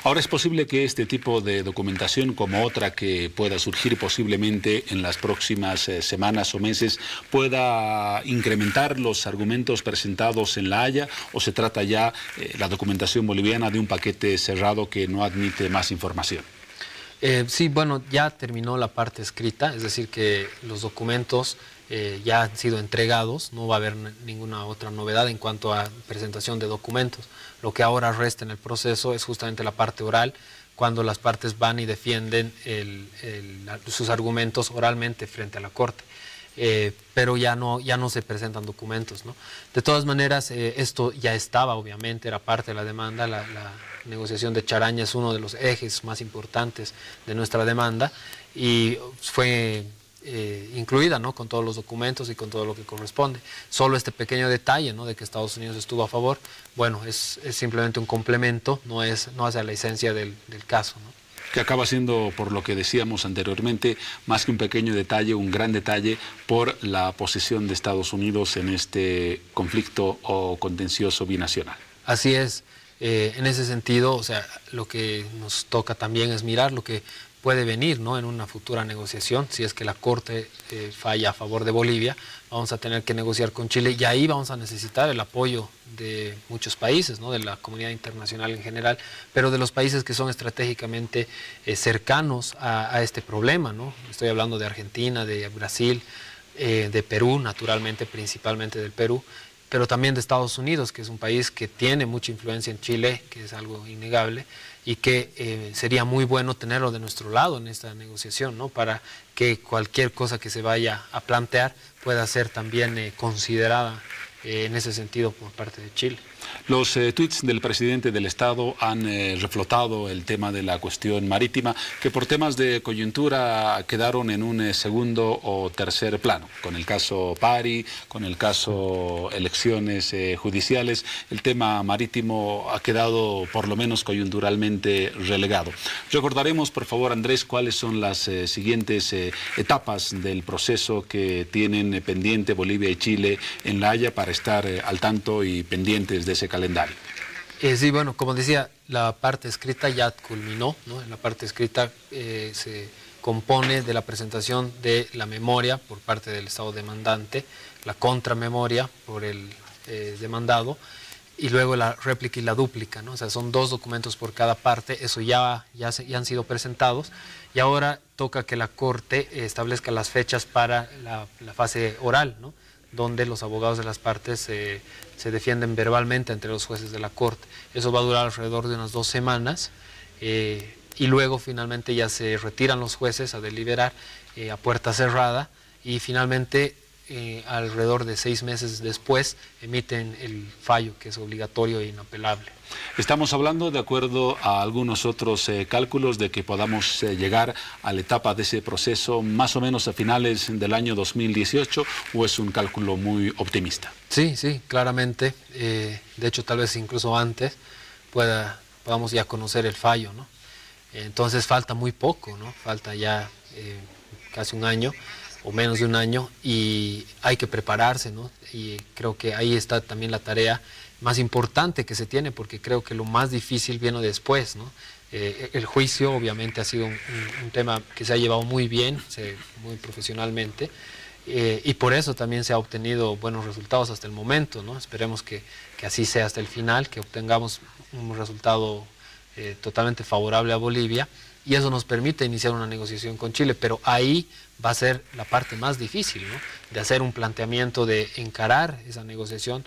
Ahora, es posible que este tipo de documentación, como otra que pueda surgir posiblemente en las próximas semanas o meses, pueda incrementar los argumentos presentados en La Haya, o se trata ya la documentación boliviana de un paquete cerrado que no admite más información. Sí, bueno, ya terminó la parte escrita, es decir, que los documentos ya han sido entregados, no va a haber ninguna otra novedad en cuanto a presentación de documentos. Lo que ahora resta en el proceso es justamente la parte oral, cuando las partes van y defienden sus argumentos oralmente frente a la Corte. Pero ya no se presentan documentos, ¿no? De todas maneras, esto ya estaba, obviamente, era parte de la demanda. La negociación de Charaña es uno de los ejes más importantes de nuestra demanda y fue incluida, ¿no? Con todos los documentos y con todo lo que corresponde. Solo este pequeño detalle, ¿no? De que Estados Unidos estuvo a favor, bueno, es simplemente un complemento, no hace la esencia del caso, ¿no? Que acaba siendo, por lo que decíamos anteriormente, más que un pequeño detalle, un gran detalle por la posición de Estados Unidos en este conflicto o contencioso binacional. Así es. En ese sentido, o sea, lo que nos toca también es mirar lo que puede venir, ¿no?, en una futura negociación. Si es que la Corte falla a favor de Bolivia, vamos a tener que negociar con Chile y ahí vamos a necesitar el apoyo de muchos países, ¿no?, de la comunidad internacional en general, pero de los países que son estratégicamente cercanos a este problema, ¿no? Estoy hablando de Argentina, de Brasil, de Perú, naturalmente, principalmente del Perú, pero también de Estados Unidos, que es un país que tiene mucha influencia en Chile, que es algo innegable, y que sería muy bueno tenerlo de nuestro lado en esta negociación, ¿no?, para que cualquier cosa que se vaya a plantear pueda ser también considerada en ese sentido por parte de Chile. Los tuits del presidente del Estado han reflotado el tema de la cuestión marítima, que por temas de coyuntura quedaron en un segundo o tercer plano. Con el caso Pari, con el caso elecciones judiciales, el tema marítimo ha quedado por lo menos coyunturalmente relegado. Recordaremos, por favor, Andrés, cuáles son las siguientes etapas del proceso que tienen pendiente Bolivia y Chile en La Haya para estar al tanto y pendientes de ese calendario. Sí, bueno, como decía, la parte escrita ya culminó, ¿no? En la parte escrita se compone de la presentación de la memoria por parte del Estado demandante, la contramemoria por el demandado, y luego la réplica y la dúplica, ¿no? O sea, son 2 documentos por cada parte, eso ya han sido presentados, y ahora toca que la Corte establezca las fechas para la fase oral, ¿no?, donde los abogados de las partes se defienden verbalmente entre los jueces de la Corte. Eso va a durar alrededor de unas 2 semanas y luego finalmente ya se retiran los jueces a deliberar a puerta cerrada y finalmente alrededor de 6 meses después emiten el fallo, que es obligatorio e inapelable. Estamos hablando, de acuerdo a algunos otros cálculos, de que podamos llegar a la etapa de ese proceso más o menos a finales del año 2018, ¿o es un cálculo muy optimista? Sí, claramente. De hecho, tal vez incluso antes podamos ya conocer el fallo, ¿no? Entonces falta muy poco, ¿no? Falta ya casi un año o menos de un año y hay que prepararse, ¿no? Y creo que ahí está también la tarea más importante que se tiene, porque creo que lo más difícil viene después, ¿no? El juicio obviamente ha sido un tema que se ha llevado muy bien, muy profesionalmente, y por eso también se ha obtenido buenos resultados hasta el momento, ¿no? Esperemos que así sea hasta el final, que obtengamos un resultado totalmente favorable a Bolivia, y eso nos permite iniciar una negociación con Chile, pero ahí va a ser la parte más difícil, ¿no?, de hacer un planteamiento, de encarar esa negociación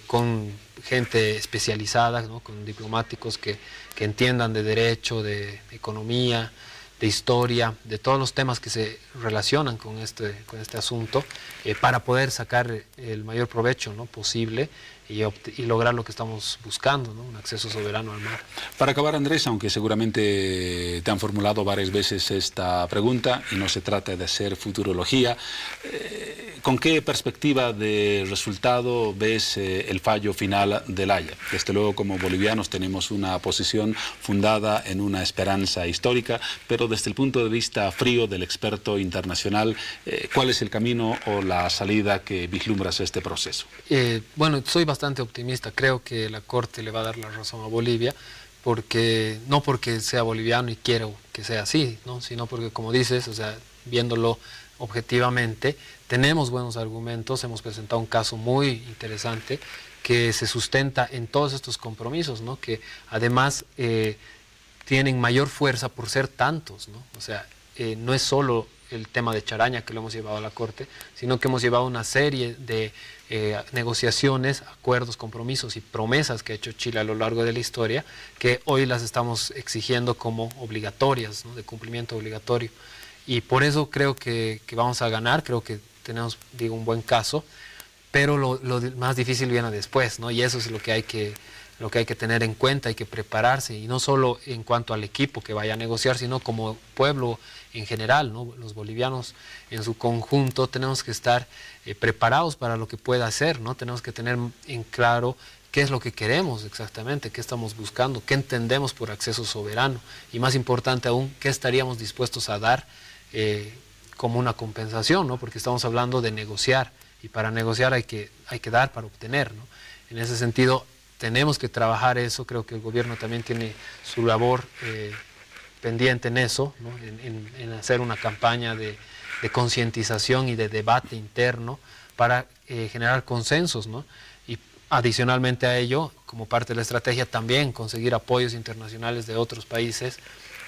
con gente especializada, ¿no?, con diplomáticos que entiendan de derecho, de economía, de historia, de todos los temas que se relacionan con este asunto, para poder sacar el mayor provecho, ¿no?, posible y lograr lo que estamos buscando, ¿no?, un acceso soberano al mar. Para acabar, Andrés, aunque seguramente te han formulado varias veces esta pregunta y no se trata de hacer futurología, ¿con qué perspectiva de resultado ves el fallo final de La Haya? Desde luego, como bolivianos tenemos una posición fundada en una esperanza histórica, pero desde el punto de vista frío del experto internacional, ¿cuál es el camino o la salida que vislumbras a este proceso? Bueno, soy bastante optimista. Creo que la Corte le va a dar la razón a Bolivia, no porque sea boliviano y quiero que sea así, ¿no?, sino porque, como dices, o sea, viéndolo objetivamente, tenemos buenos argumentos, hemos presentado un caso muy interesante que se sustenta en todos estos compromisos, ¿no?, que además tienen mayor fuerza por ser tantos, ¿no? O sea, no es solo el tema de Charaña que lo hemos llevado a la Corte, sino que hemos llevado una serie de negociaciones, acuerdos, compromisos y promesas que ha hecho Chile a lo largo de la historia, que hoy las estamos exigiendo como obligatorias, ¿no?, de cumplimiento obligatorio. Y por eso creo que vamos a ganar, creo que tenemos, un buen caso, pero lo más difícil viene después, ¿no? Y eso es lo que hay que tener en cuenta, hay que prepararse, y no solo en cuanto al equipo que vaya a negociar, sino como pueblo en general, ¿no? Los bolivianos en su conjunto tenemos que estar preparados para lo que pueda hacer, ¿no? Tenemos que tener en claro qué es lo que queremos exactamente, qué estamos buscando, qué entendemos por acceso soberano, y más importante aún, qué estaríamos dispuestos a dar como una compensación, ¿no? Porque estamos hablando de negociar, y para negociar hay que dar para obtener, ¿no? En ese sentido, tenemos que trabajar eso. Creo que el gobierno también tiene su labor pendiente en eso, ¿no? en hacer una campaña de concientización y de debate interno para generar consensos, ¿no? Y adicionalmente a ello, como parte de la estrategia, también conseguir apoyos internacionales de otros países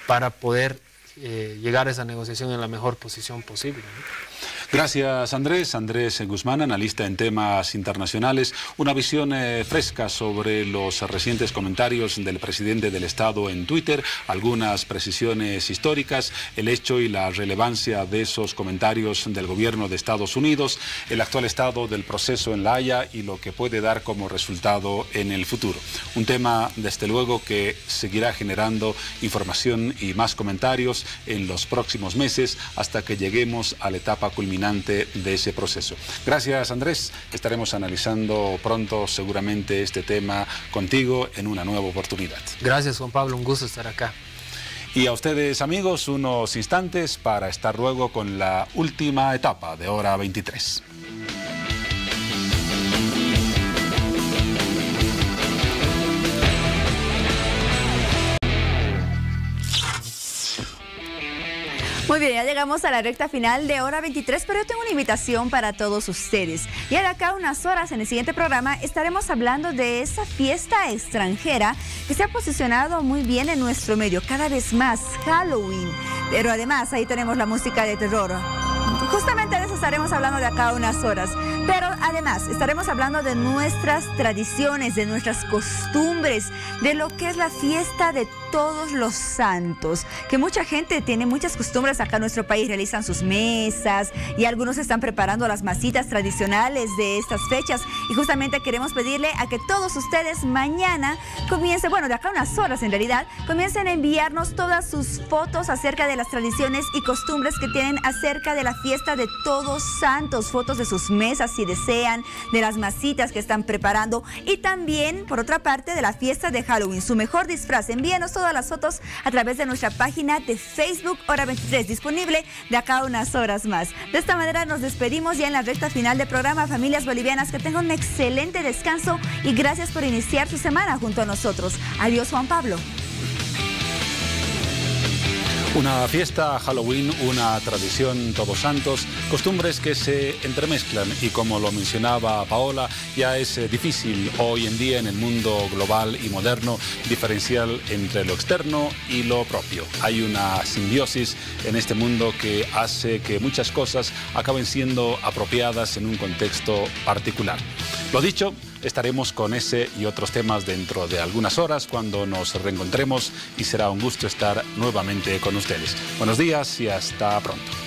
para poder llegar a esa negociación en la mejor posición posible, ¿no? Gracias, Andrés. Andrés Guzmán, analista en temas internacionales. Una visión fresca sobre los recientes comentarios del presidente del Estado en Twitter, algunas precisiones históricas, el hecho y la relevancia de esos comentarios del gobierno de Estados Unidos, el actual estado del proceso en La Haya y lo que puede dar como resultado en el futuro. Un tema, desde luego, que seguirá generando información y más comentarios en los próximos meses hasta que lleguemos a la etapa culminante de ese proceso. Gracias, Andrés. Estaremos analizando pronto seguramente este tema contigo en una nueva oportunidad. Gracias, Juan Pablo. Un gusto estar acá. Y a ustedes, amigos, unos instantes para estar luego con la última etapa de Hora 23. Muy bien, ya llegamos a la recta final de Hora 23, pero yo tengo una invitación para todos ustedes. Ya de acá a unas horas en el siguiente programa estaremos hablando de esa fiesta extranjera que se ha posicionado muy bien en nuestro medio, cada vez más, Halloween. Pero además ahí tenemos la música de terror. Justamente de eso estaremos hablando de acá a unas horas. Pero además estaremos hablando de nuestras tradiciones, de nuestras costumbres, de lo que es la fiesta de Todos los Santos, que mucha gente tiene muchas costumbres acá en nuestro país, realizan sus mesas y algunos están preparando las masitas tradicionales de estas fechas, y justamente queremos pedirle a que todos ustedes mañana comiencen, bueno, de acá a unas horas en realidad, comiencen a enviarnos todas sus fotos acerca de las tradiciones y costumbres que tienen acerca de la fiesta de Todos Santos, fotos de sus mesas si desean, de las masitas que están preparando, y también, por otra parte, de la fiesta de Halloween, su mejor disfraz. Envíenos todas las fotos a través de nuestra página de Facebook Hora 23, disponible de acá a unas horas más. De esta manera nos despedimos ya en la recta final del programa. Familias bolivianas, que tengan un excelente descanso y gracias por iniciar su semana junto a nosotros. Adiós, Juan Pablo. Una fiesta, Halloween, una tradición, Todos Santos, costumbres que se entremezclan y, como lo mencionaba Paola, ya es difícil hoy en día en el mundo global y moderno diferenciar entre lo externo y lo propio. Hay una simbiosis en este mundo que hace que muchas cosas acaben siendo apropiadas en un contexto particular. Lo dicho, estaremos con ese y otros temas dentro de algunas horas cuando nos reencontremos, y será un gusto estar nuevamente con ustedes. Buenos días y hasta pronto.